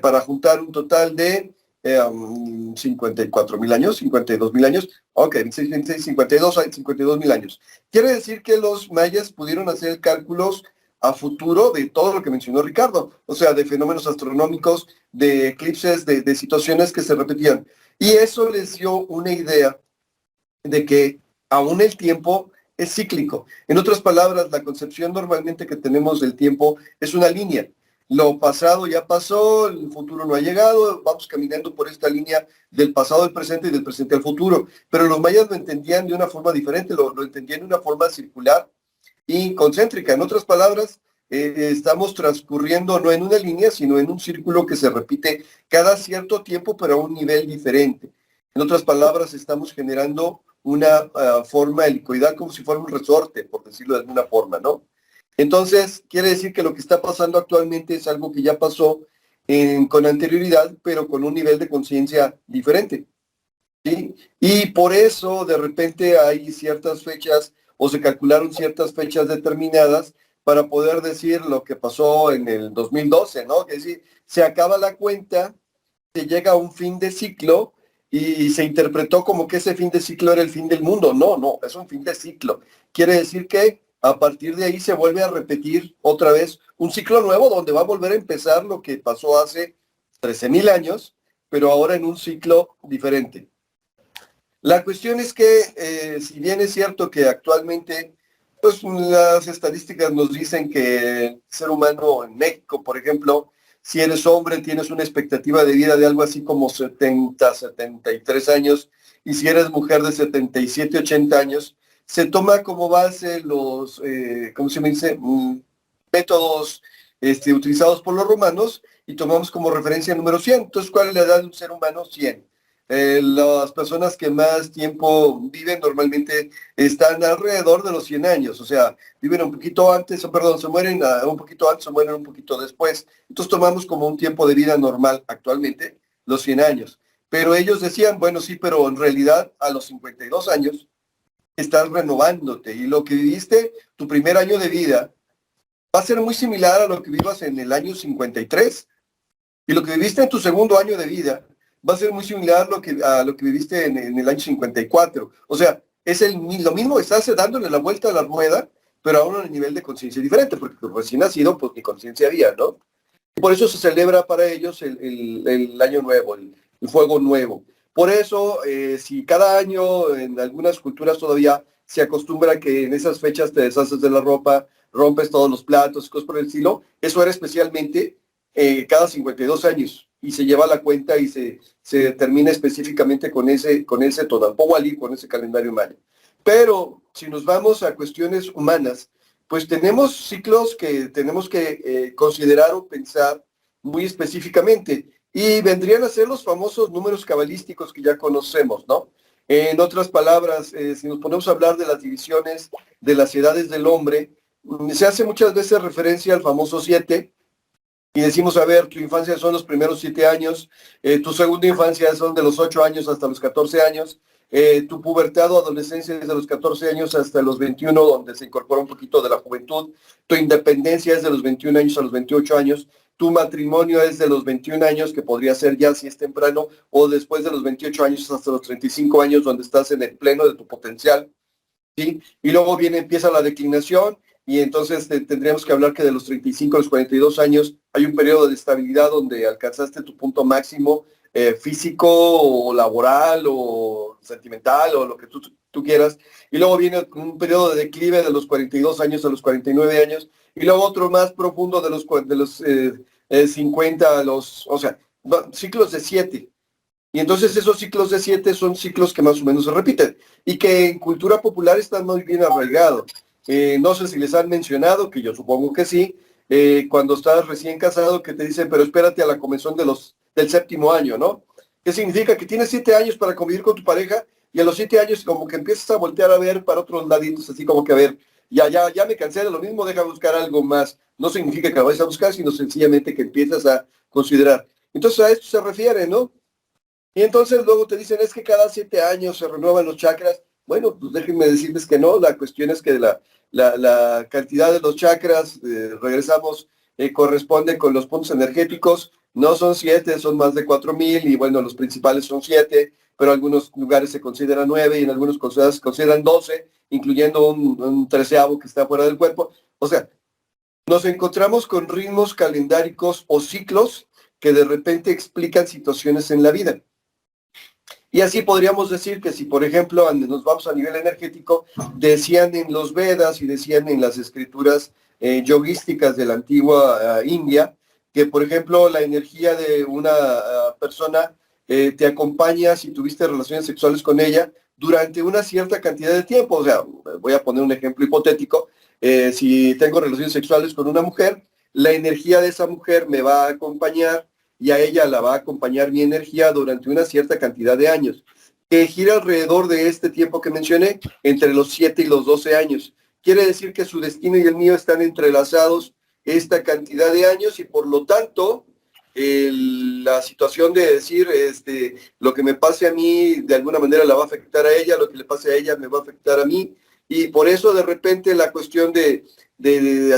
[SPEAKER 3] para juntar un total de 54,000 años, 52,000 años. Ok, 26, 52,000 años. Quiere decir que los mayas pudieron hacer cálculos a futuro de todo lo que mencionó Ricardo, o sea, de fenómenos astronómicos, de eclipses, de situaciones que se repetían. Y eso les dio una idea de que aún el tiempo es cíclico. En otras palabras, la concepción normalmente que tenemos del tiempo es una línea. Lo pasado ya pasó, el futuro no ha llegado, vamos caminando por esta línea del pasado al presente y del presente al futuro. Pero los mayas lo entendían de una forma diferente, lo entendían de una forma circular y concéntrica. En otras palabras, estamos transcurriendo no en una línea, sino en un círculo que se repite cada cierto tiempo, pero a un nivel diferente. En otras palabras, estamos generando una forma helicoidal, como si fuera un resorte, por decirlo de alguna forma, ¿no? Entonces, quiere decir que lo que está pasando actualmente es algo que ya pasó con anterioridad, pero con un nivel de conciencia diferente, ¿sí? Y por eso, de repente, hay ciertas fechas, o se calcularon ciertas fechas determinadas para poder decir lo que pasó en el 2012, ¿no? Es decir, se acaba la cuenta, se llega a un fin de ciclo, y se interpretó como que ese fin de ciclo era el fin del mundo. No, no, es un fin de ciclo. Quiere decir que a partir de ahí se vuelve a repetir otra vez un ciclo nuevo donde va a volver a empezar lo que pasó hace 13,000 años, pero ahora en un ciclo diferente. La cuestión es que, si bien es cierto que actualmente, pues las estadísticas nos dicen que el ser humano en México, por ejemplo, si eres hombre, tienes una expectativa de vida de algo así como 70, 73 años, y si eres mujer de 77, 80 años, se toma como base los, ¿cómo se me dice? Métodos utilizados por los romanos, y tomamos como referencia el número 100. Entonces, ¿cuál es la edad de un ser humano? 100. Las personas que más tiempo viven normalmente están alrededor de los 100 años, o sea, viven un poquito antes, perdón, se mueren un poquito antes o mueren un poquito después. Entonces tomamos como un tiempo de vida normal actualmente los 100 años. Pero ellos decían, bueno, sí, pero en realidad a los 52 años estás renovándote, y lo que viviste tu primer año de vida va a ser muy similar a lo que vivas en el año 53, y lo que viviste en tu segundo año de vida va a ser muy similar a lo que viviste en el año 54. O sea, es lo mismo, estás dándole la vuelta a la rueda, pero ahora a un nivel de conciencia diferente, porque recién nacido, pues ni conciencia había, ¿no? Y por eso se celebra para ellos el año nuevo, el fuego nuevo. Por eso, si cada año en algunas culturas todavía se acostumbra que en esas fechas te deshaces de la ropa, rompes todos los platos, cosas por el estilo, eso era especialmente cada 52 años. y se lleva la cuenta y se determina específicamente con ese Tonalpówali, con ese calendario maya. Pero si nos vamos a cuestiones humanas, pues tenemos ciclos que tenemos que considerar o pensar muy específicamente, y vendrían a ser los famosos números cabalísticos que ya conocemos, ¿no? En otras palabras, si nos ponemos a hablar de las divisiones de las edades del hombre, se hace muchas veces referencia al famoso 7, y decimos, a ver, tu infancia son los primeros 7 años, tu segunda infancia son de los 8 años hasta los 14 años, tu pubertad o adolescencia es de los 14 años hasta los 21, donde se incorpora un poquito de la juventud, tu independencia es de los 21 años a los 28 años, tu matrimonio es de los 21 años, que podría ser ya si es temprano, o después de los 28 años hasta los 35 años, donde estás en el pleno de tu potencial, ¿sí? Y luego empieza la declinación, y entonces tendríamos que hablar que de los 35 a los 42 años hay un periodo de estabilidad donde alcanzaste tu punto máximo físico o laboral o sentimental o lo que tú quieras, y luego viene un periodo de declive de los 42 años a los 49 años, y luego otro más profundo de los 50 a los, o sea, ciclos de 7. Y entonces esos ciclos de 7 son ciclos que más o menos se repiten y que en cultura popular están muy bien arraigados. No sé si les han mencionado, que yo supongo que sí, cuando estás recién casado, que te dicen, pero espérate a la comezón del 7º año, ¿no? ¿Qué significa? Que tienes 7 años para convivir con tu pareja, y a los 7 años como que empiezas a voltear a ver para otros laditos, así como que a ver, ya me cansé de lo mismo, deja buscar algo más. No significa que lo vayas a buscar, sino sencillamente que empiezas a considerar. Entonces a esto se refiere, ¿no? Y entonces luego te dicen, es que cada 7 años se renuevan los chakras. Bueno, pues déjenme decirles que no, la cuestión es que la cantidad de los chakras, regresamos, corresponde con los puntos energéticos, no son 7, son más de 4,000, y bueno, los principales son 7, pero en algunos lugares se consideran 9 y en algunos se consideran 12, incluyendo un 13avo que está fuera del cuerpo. O sea, nos encontramos con ritmos calendáricos o ciclos que de repente explican situaciones en la vida. Y así podríamos decir que si, por ejemplo, nos vamos a nivel energético, decían en los Vedas y decían en las escrituras yogísticas de la antigua India, que, por ejemplo, la energía de una persona te acompaña si tuviste relaciones sexuales con ella durante una cierta cantidad de tiempo. O sea, voy a poner un ejemplo hipotético. Si tengo relaciones sexuales con una mujer, la energía de esa mujer me va a acompañar, y a ella la va a acompañar mi energía durante una cierta cantidad de años, que gira alrededor de este tiempo que mencioné, entre los 7 y los 12 años. Quiere decir que su destino y el mío están entrelazados esta cantidad de años, y por lo tanto, la situación de decir, lo que me pase a mí de alguna manera la va a afectar a ella, lo que le pase a ella me va a afectar a mí, y por eso de repente la cuestión de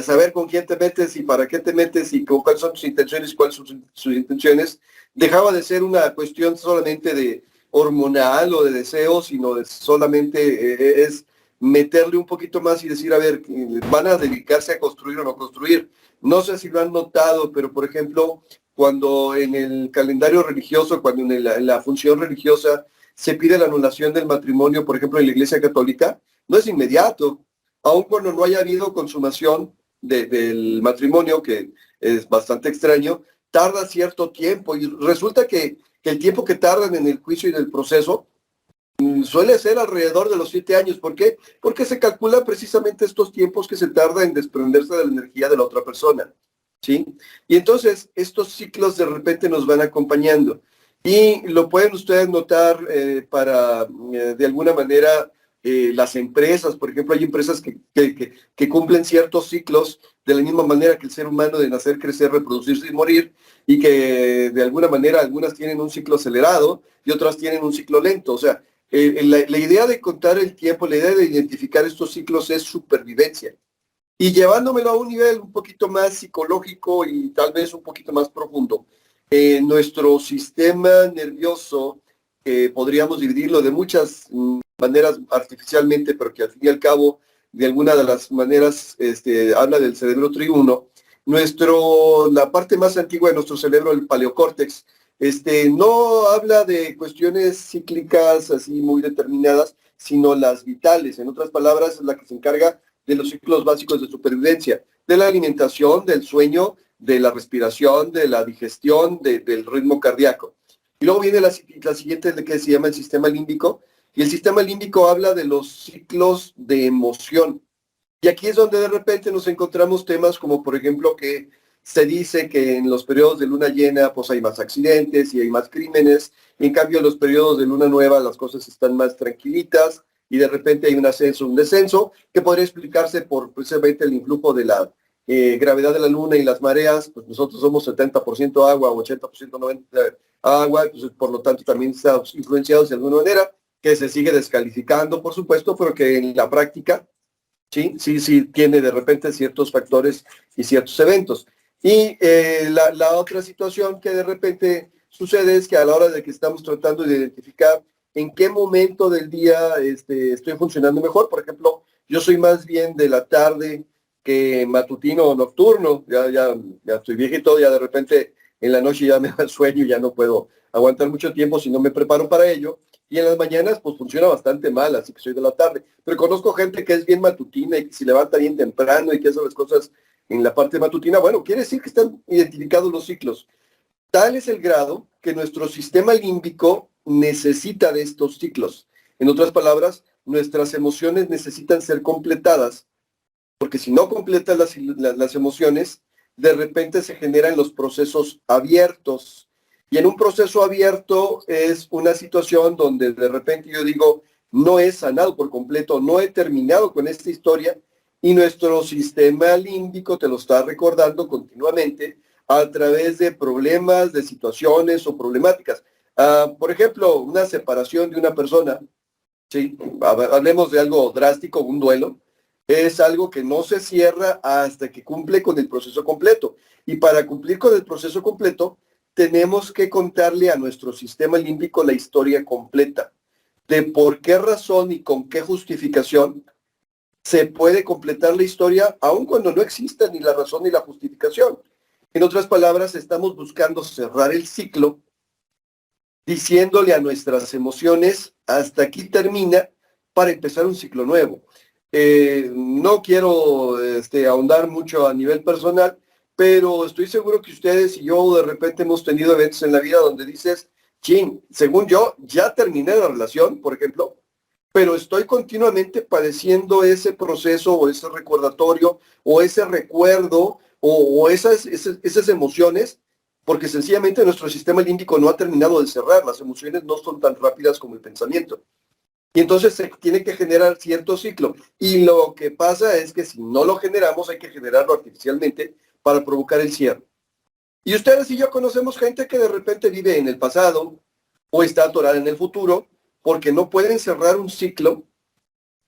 [SPEAKER 3] saber con quién te metes y para qué te metes y cuáles son tus intenciones y cuáles son sus intenciones, dejaba de ser una cuestión solamente de hormonal o de deseo, sino de solamente es meterle un poquito más y decir, a ver, ¿van a dedicarse a construir o no construir? No sé si lo han notado, pero por ejemplo, cuando en el calendario religioso, cuando en la función religiosa se pide la anulación del matrimonio, por ejemplo, en la Iglesia Católica, no es inmediato. Aun cuando no haya habido consumación del matrimonio, que es bastante extraño, tarda cierto tiempo, y resulta que el tiempo que tardan en el juicio y del proceso suele ser alrededor de los 7 años. ¿Por qué? Porque se calcula precisamente estos tiempos que se tarda en desprenderse de la energía de la otra persona, ¿sí? Y entonces estos ciclos de repente nos van acompañando, y lo pueden ustedes notar para, de alguna manera, las empresas. Por ejemplo, hay empresas que cumplen ciertos ciclos de la misma manera que el ser humano, de nacer, crecer, reproducirse y morir, y que de alguna manera algunas tienen un ciclo acelerado y otras tienen un ciclo lento. O sea, la idea de contar el tiempo, la idea de identificar estos ciclos es supervivencia. Y llevándomelo a un nivel un poquito más psicológico y tal vez un poquito más profundo, nuestro sistema nervioso, podríamos dividirlo de muchas maneras artificialmente, pero que al fin y al cabo, de alguna de las maneras, habla del cerebro triuno. La parte más antigua de nuestro cerebro, el paleocórtex, no habla de cuestiones cíclicas así muy determinadas, sino las vitales. En otras palabras, es la que se encarga de los ciclos básicos de supervivencia, de la alimentación, del sueño, de la respiración, de la digestión, del ritmo cardíaco. Y luego viene la siguiente, que se llama el sistema límbico, y el sistema límbico habla de los ciclos de emoción. Y aquí es donde de repente nos encontramos temas como, por ejemplo, que se dice que en los periodos de luna llena pues hay más accidentes y hay más crímenes, y en cambio en los periodos de luna nueva las cosas están más tranquilitas y de repente hay un ascenso, un descenso, que podría explicarse por precisamente el influjo de la gravedad de la luna y las mareas. Pues nosotros somos 70% agua, 80% 90% agua, entonces por lo tanto también estamos influenciados de alguna manera, que se sigue descalificando, por supuesto, pero que en la práctica sí tiene de repente ciertos factores y ciertos eventos. Y la otra situación que de repente sucede es que a la hora de que estamos tratando de identificar en qué momento del día estoy funcionando mejor, por ejemplo, yo soy más bien de la tarde que matutino o nocturno, ya estoy viejito, ya de repente en la noche ya me da el sueño, ya no puedo aguantar mucho tiempo si no me preparo para ello. Y en las mañanas pues funciona bastante mal, así que soy de la tarde. Pero conozco gente que es bien matutina y que se levanta bien temprano y que hace las cosas en la parte matutina. Bueno, quiere decir que están identificados los ciclos. Tal es el grado que nuestro sistema límbico necesita de estos ciclos. En otras palabras, nuestras emociones necesitan ser completadas, porque si no completas las emociones, de repente se generan los procesos abiertos. Y en un proceso abierto es una situación donde de repente yo digo, no he sanado por completo, no he terminado con esta historia, y nuestro sistema límbico te lo está recordando continuamente a través de problemas, de situaciones o problemáticas. Por ejemplo, una separación de una persona, ¿sí? Hablemos de algo drástico, un duelo, es algo que no se cierra hasta que cumple con el proceso completo. Y para cumplir con el proceso completo, tenemos que contarle a nuestro sistema límbico la historia completa, de por qué razón y con qué justificación se puede completar la historia, aun cuando no exista ni la razón ni la justificación. En otras palabras, estamos buscando cerrar el ciclo, diciéndole a nuestras emociones, hasta aquí termina, para empezar un ciclo nuevo. No quiero ahondar mucho a nivel personal, pero estoy seguro que ustedes y yo de repente hemos tenido eventos en la vida donde dices, chin, según yo, ya terminé la relación, por ejemplo, pero estoy continuamente padeciendo ese proceso o ese recordatorio o ese recuerdo o esas emociones, porque sencillamente nuestro sistema límbico no ha terminado de cerrar, las emociones no son tan rápidas como el pensamiento. Y entonces se tiene que generar cierto ciclo. Y lo que pasa es que si no lo generamos, hay que generarlo artificialmente para provocar el cierre. Y ustedes y yo conocemos gente que de repente vive en el pasado o está atorada en el futuro porque no pueden cerrar un ciclo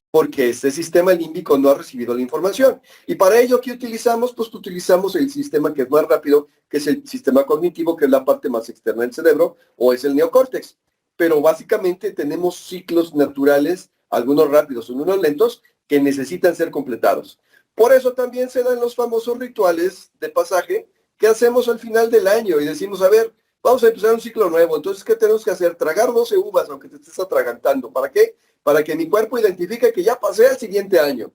[SPEAKER 3] porque este sistema límbico no ha recibido la información. Y para ello, ¿qué utilizamos? Pues utilizamos el sistema que es más rápido, que es el sistema cognitivo, que es la parte más externa del cerebro, o es el neocórtex. Pero básicamente tenemos ciclos naturales, algunos rápidos, algunos lentos, que necesitan ser completados. Por eso también se dan los famosos rituales de pasaje que hacemos al final del año y decimos, a ver, vamos a empezar un ciclo nuevo. Entonces, ¿qué tenemos que hacer? Tragar 12 uvas, aunque te estés atragantando. ¿Para qué? Para que mi cuerpo identifique que ya pasé al siguiente año.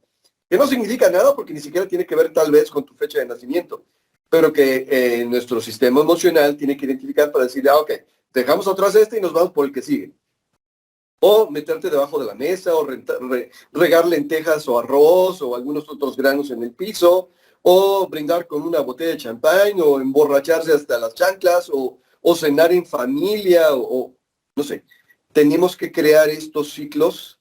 [SPEAKER 3] Que no significa nada porque ni siquiera tiene que ver tal vez con tu fecha de nacimiento, pero que nuestro sistema emocional tiene que identificar para decir, ok, dejamos atrás este y nos vamos por el que sigue. O meterte debajo de la mesa, o regar lentejas o arroz o algunos otros granos en el piso, o brindar con una botella de champán, o emborracharse hasta las chanclas, o cenar en familia, o no sé. Tenemos que crear estos ciclos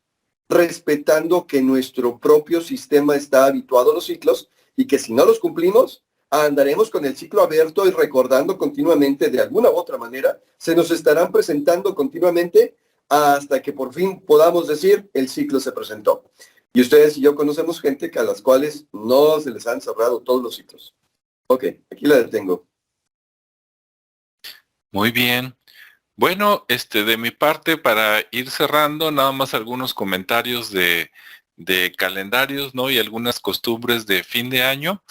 [SPEAKER 3] respetando que nuestro propio sistema está habituado a los ciclos y que si no los cumplimos, andaremos con el ciclo abierto y recordando continuamente de alguna u otra manera, se nos estarán presentando continuamente hasta que por fin podamos decir el ciclo se presentó. Y ustedes y yo conocemos gente que a las cuales no se les han cerrado todos los ciclos. Ok, aquí la detengo.
[SPEAKER 2] Muy bien. Bueno, de mi parte, para ir cerrando, nada más algunos comentarios de calendarios, ¿no? Y algunas costumbres de fin de año.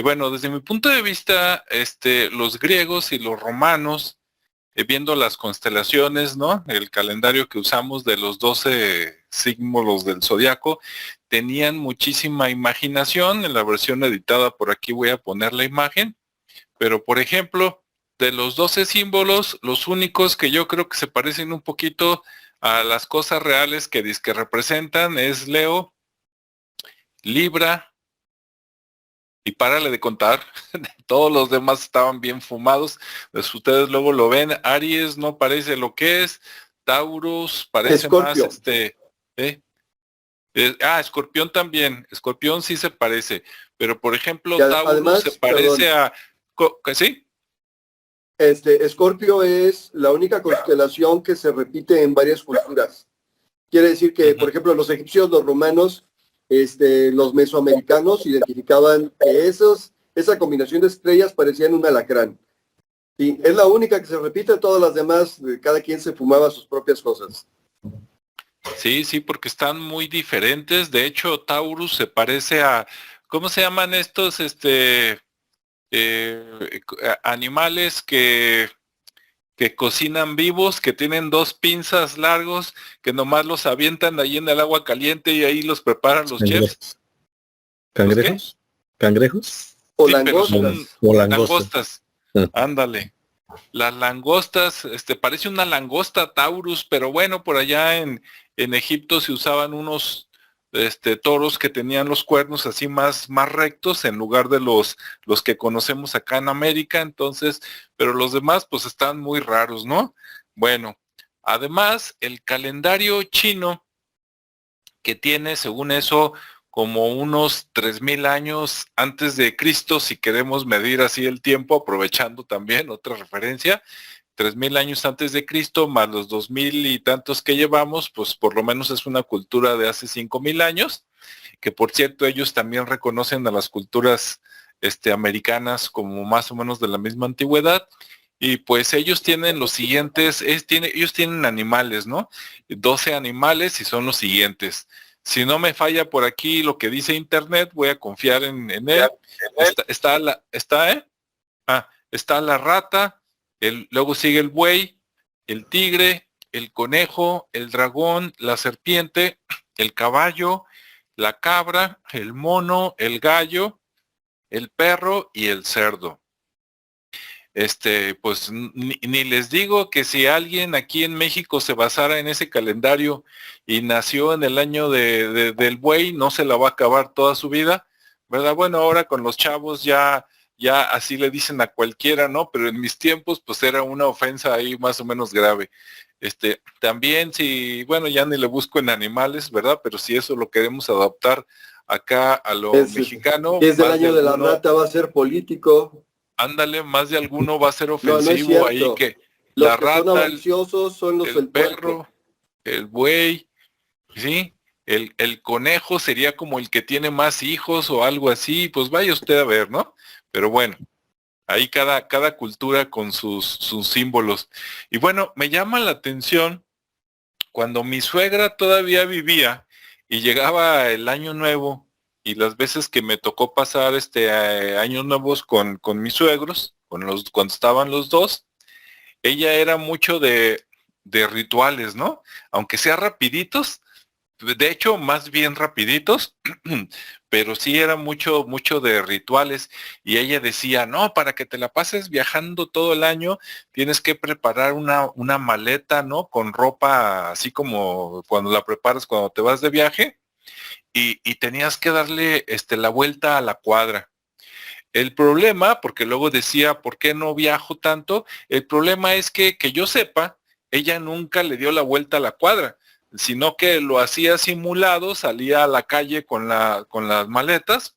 [SPEAKER 2] Bueno, desde mi punto de vista, los griegos y los romanos, viendo las constelaciones, ¿no? El calendario que usamos de los 12 símbolos del zodiaco, tenían muchísima imaginación. En la versión editada por aquí voy a poner la imagen, Pero por ejemplo, de los 12 símbolos, los únicos que yo creo que se parecen un poquito a las cosas reales que dizque representan es Leo, Libra, y párale de contar, todos los demás estaban bien fumados, pues ustedes luego lo ven, Aries no parece lo que es, Taurus parece
[SPEAKER 3] Escorpio.
[SPEAKER 2] más Escorpión también, Escorpión sí se parece, pero por ejemplo Taurus
[SPEAKER 3] además,
[SPEAKER 2] se parece a, ¿sí?
[SPEAKER 3] Escorpio es la única constelación que se repite en varias culturas. Quiere decir que, por ejemplo, los egipcios, los romanos, los mesoamericanos identificaban que esa combinación de estrellas parecían un alacrán. Y es la única que se repite, todas las demás, cada quien se fumaba sus propias cosas.
[SPEAKER 2] Sí, sí, porque están muy diferentes. De hecho, Taurus se parece a, ¿cómo se llaman estos, animales que cocinan vivos, que tienen dos pinzas largos, que nomás los avientan ahí en el agua caliente y ahí los preparan los chefs?
[SPEAKER 1] ¿Cangrejos? ¿Cangrejos?
[SPEAKER 3] O
[SPEAKER 2] Sí, pero son
[SPEAKER 3] langostas.
[SPEAKER 1] O langostas.
[SPEAKER 2] langostas.
[SPEAKER 1] Ah.
[SPEAKER 2] Ándale. Las langostas, parece una langosta Taurus, pero bueno, por allá en Egipto se usaban unos toros que tenían los cuernos así más rectos en lugar de los que conocemos acá en América, entonces, pero los demás pues están muy raros, ¿no? Bueno, además el calendario chino que tiene, según eso, como unos 3000 años antes de Cristo, si queremos medir así el tiempo, aprovechando también otra referencia, 3000 años antes de Cristo, más los 2000 y tantos que llevamos, pues por lo menos es una cultura de hace 5000 años, que por cierto ellos también reconocen a las culturas americanas como más o menos de la misma antigüedad. Y pues ellos tienen los siguientes, ellos tienen animales, ¿no? 12 animales y son los siguientes. Si no me falla por aquí lo que dice internet, voy a confiar en él. Está la rata, luego sigue el buey, el tigre, el conejo, el dragón, la serpiente, el caballo, la cabra, el mono, el gallo, el perro y el cerdo. Pues ni les digo que si alguien aquí en México se basara en ese calendario y nació en el año del buey, no se la va a acabar toda su vida, ¿verdad? Bueno, ahora con los chavos ya así le dicen a cualquiera, ¿no? Pero en mis tiempos, pues era una ofensa ahí más o menos grave. También si, bueno, ya ni le busco en animales, ¿verdad? Pero si eso lo queremos adaptar acá a lo mexicano.
[SPEAKER 3] Si es del año de la rata, va a ser político.
[SPEAKER 2] Ándale, más de alguno va a ser ofensivo,
[SPEAKER 3] no es cierto.
[SPEAKER 2] ahí que
[SPEAKER 3] los
[SPEAKER 2] la
[SPEAKER 3] que
[SPEAKER 2] rata,
[SPEAKER 3] son avariciosos son los
[SPEAKER 2] el perro, el buey, ¿sí? El conejo sería como el que tiene más hijos o algo así, pues vaya usted a ver, ¿no? Pero bueno, ahí cada cultura con sus símbolos. Y bueno, me llama la atención cuando mi suegra todavía vivía y llegaba el año nuevo y las veces que me tocó pasar años nuevos con mis suegros, cuando estaban los dos, ella era mucho de rituales, ¿no? Aunque sea rapiditos, de hecho, más bien rapiditos, pero sí era mucho de rituales. Y ella decía, no, para que te la pases viajando todo el año, tienes que preparar una maleta, ¿no? Con ropa, así como cuando la preparas cuando te vas de viaje, y tenías que darle la vuelta a la cuadra. El problema, porque luego decía, ¿por qué no viajo tanto? El problema es que yo sepa, ella nunca le dio la vuelta a la cuadra, sino que lo hacía simulado, salía a la calle con las maletas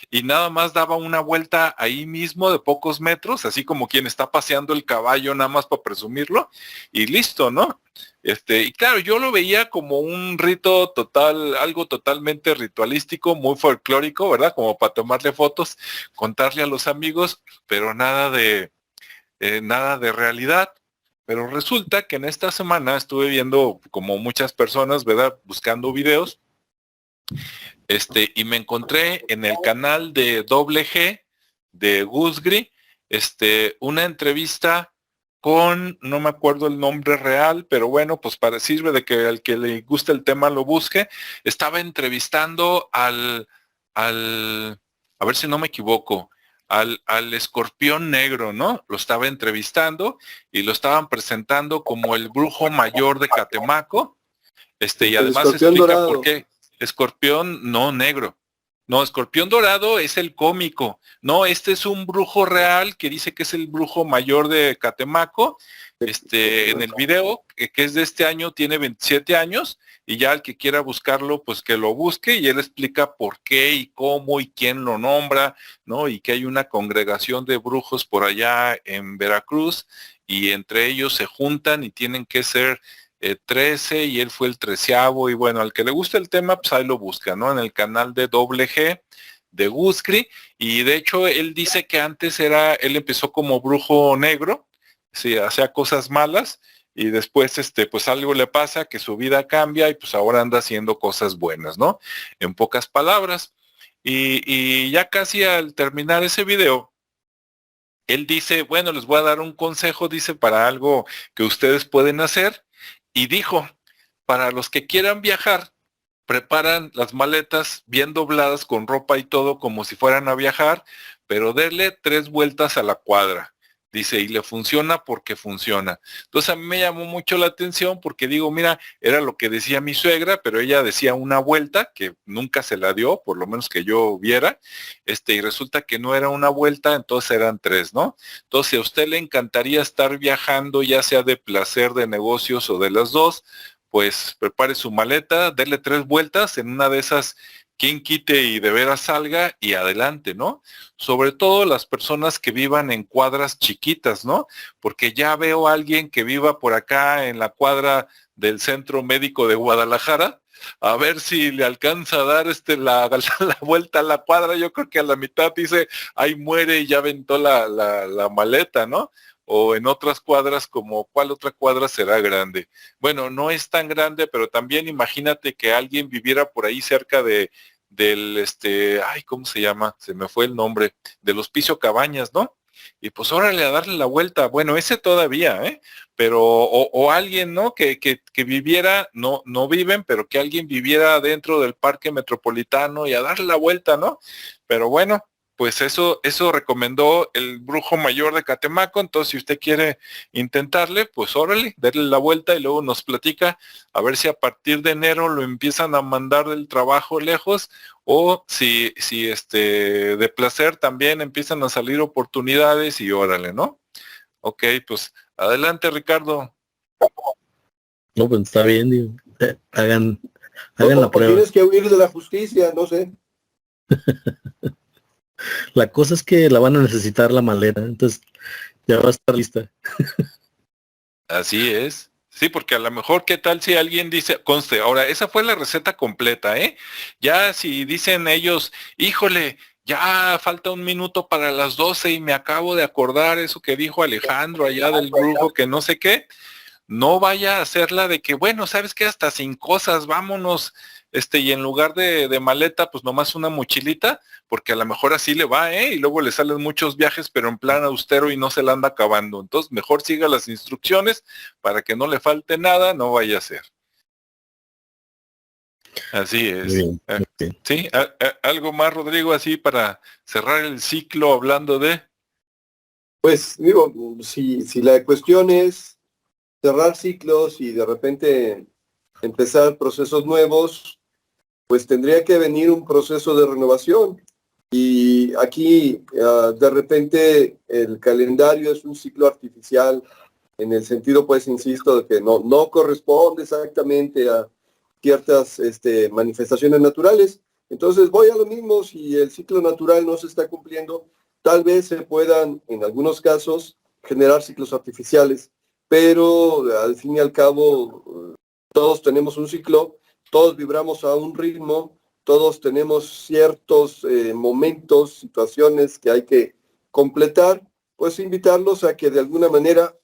[SPEAKER 2] y nada más daba una vuelta ahí mismo de pocos metros, así como quien está paseando el caballo nada más para presumirlo, y listo, ¿no? Y claro, yo lo veía como un rito total, algo totalmente ritualístico, muy folclórico, ¿verdad? Como para tomarle fotos, contarle a los amigos, pero nada de realidad. Pero resulta que en esta semana estuve viendo, como muchas personas, ¿verdad? Buscando videos, y me encontré en el canal de Doble G de Gusgri, una entrevista con, no me acuerdo el nombre real, pero bueno, pues sirve de que al que le guste el tema lo busque. Estaba entrevistando a ver si no me equivoco, al escorpión negro, ¿no? Lo estaba entrevistando y lo estaban presentando como el brujo mayor de Catemaco, y además
[SPEAKER 3] escorpión
[SPEAKER 2] explica
[SPEAKER 3] dorado.
[SPEAKER 2] por qué. Escorpión no negro. No, escorpión dorado es el cómico. No, este es un brujo real que dice que es el brujo mayor de Catemaco. En el video, que es de este año, tiene 27 años, y ya el que quiera buscarlo, pues que lo busque, y él explica por qué y cómo y quién lo nombra, ¿no? Y que hay una congregación de brujos por allá en Veracruz, y entre ellos se juntan y tienen que ser 13, y él fue el 13º, y bueno, al que le gusta el tema, pues ahí lo busca, ¿no? En el canal de Doble G de Guscri, y de hecho él dice que antes él empezó como brujo negro, sí, hacía cosas malas, y después, pues algo le pasa, que su vida cambia, y pues ahora anda haciendo cosas buenas, ¿no? En pocas palabras. Y ya casi al terminar ese video, él dice, bueno, les voy a dar un consejo, dice, para algo que ustedes pueden hacer, y dijo, para los que quieran viajar, preparan las maletas bien dobladas con ropa y todo como si fueran a viajar, pero denle 3 vueltas a la cuadra. Dice, y le funciona porque funciona. Entonces a mí me llamó mucho la atención porque digo, mira, era lo que decía mi suegra, pero ella decía una vuelta que nunca se la dio, por lo menos que yo viera, y resulta que no era una vuelta, entonces eran 3, ¿no? Entonces, si a usted le encantaría estar viajando, ya sea de placer, de negocios o de las dos, pues prepare su maleta, dele 3 vueltas, en una de esas, quien quite y de veras salga y adelante, ¿no? Sobre todo las personas que vivan en cuadras chiquitas, ¿no? Porque ya veo a alguien que viva por acá en la cuadra del Centro Médico de Guadalajara, a ver si le alcanza a dar la vuelta a la cuadra. Yo creo que a la mitad dice, ahí muere y ya aventó la maleta, ¿no? O en otras cuadras, como ¿cuál otra cuadra será grande? Bueno, no es tan grande, pero también imagínate que alguien viviera por ahí cerca ay, ¿cómo se llama? Se me fue el nombre, del Hospicio Cabañas, ¿no? Y pues órale a darle la vuelta. Bueno, ese todavía, ¿eh? Pero, o alguien, ¿no? Que viviera, no viven, pero que alguien viviera dentro del Parque Metropolitano y a darle la vuelta, ¿no? Pero bueno, pues eso recomendó el brujo mayor de Catemaco. Entonces, si usted quiere intentarle, pues órale, darle la vuelta y luego nos platica a ver si a partir de enero lo empiezan a mandar del trabajo lejos, o si de placer también empiezan a salir oportunidades y órale, ¿no? Ok, pues adelante, Ricardo.
[SPEAKER 1] No, pues está bien, digo, hagan
[SPEAKER 3] No,
[SPEAKER 1] la prueba.
[SPEAKER 3] tienes que huir de la justicia, no sé.
[SPEAKER 1] La cosa es que la van a necesitar la maleta, entonces ya va a estar lista.
[SPEAKER 2] Así es. Sí, porque a lo mejor, ¿qué tal si alguien dice, conste, ahora, esa fue la receta completa, ¿eh? Ya si dicen ellos, híjole, ya falta 1 minuto para las 12 y me acabo de acordar eso que dijo Alejandro allá del brujo, que no sé qué, no vaya a hacerla de que, bueno, ¿sabes qué? Hasta sin cosas, vámonos, y en lugar de maleta, pues nomás una mochilita, porque a lo mejor así le va, ¿eh? Y luego le salen muchos viajes, pero en plan austero y no se la anda acabando. Entonces, mejor siga las instrucciones para que no le falte nada, no vaya a ser. Así es.
[SPEAKER 1] Muy bien.
[SPEAKER 2] Sí, algo más, Rodrigo, así para cerrar el ciclo hablando de...
[SPEAKER 3] Pues digo, si la cuestión es cerrar ciclos y de repente empezar procesos nuevos, pues tendría que venir un proceso de renovación. Y aquí de repente el calendario es un ciclo artificial en el sentido, pues, insisto, de que no corresponde exactamente a ciertas manifestaciones naturales. Entonces voy a lo mismo, si el ciclo natural no se está cumpliendo, tal vez se puedan, en algunos casos, generar ciclos artificiales, pero al fin y al cabo, todos tenemos un ciclo, todos vibramos a un ritmo, todos tenemos ciertos momentos, situaciones que hay que completar, pues invitarlos a que de alguna manera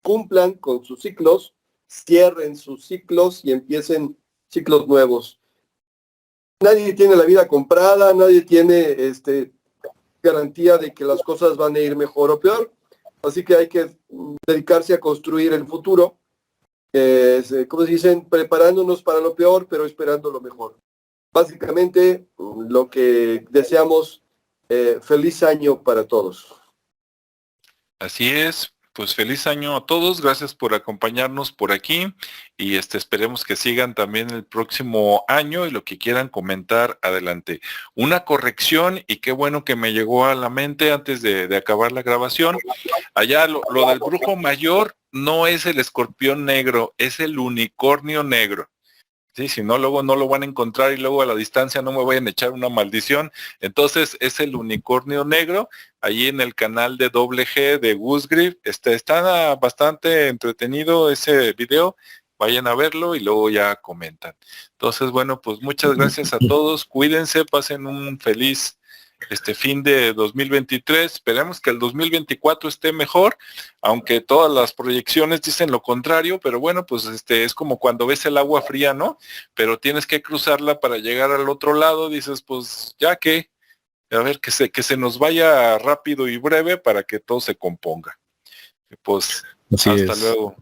[SPEAKER 3] cumplan con sus ciclos, cierren sus ciclos y empiecen ciclos nuevos. Nadie tiene la vida comprada, nadie tiene garantía de que las cosas van a ir mejor o peor, así que hay que dedicarse a construir el futuro, como dicen, preparándonos para lo peor, pero esperando lo mejor. Básicamente, lo que deseamos Feliz año para todos.
[SPEAKER 2] Así es, pues feliz año a todos, gracias por acompañarnos por aquí y esperemos que sigan también el próximo año y lo que quieran comentar adelante. Una corrección y qué bueno que me llegó a la mente antes de acabar la grabación. Allá lo del brujo mayor no es el escorpión negro, es el unicornio negro. Sí, si no, luego no lo van a encontrar y luego a la distancia no me vayan a echar una maldición. Entonces es el unicornio negro, ahí en el canal de Doble G de Gusgrif. Está bastante entretenido ese video, vayan a verlo y luego ya comentan. Entonces, bueno, pues muchas gracias a todos, cuídense, pasen un feliz fin de 2023, esperemos que el 2024 esté mejor, aunque todas las proyecciones dicen lo contrario, pero bueno, pues es como cuando ves el agua fría, ¿no? Pero tienes que cruzarla para llegar al otro lado, dices, pues ya que, a ver, que se nos vaya rápido y breve para que todo se componga. Pues
[SPEAKER 1] Así
[SPEAKER 2] hasta
[SPEAKER 1] es.
[SPEAKER 2] luego.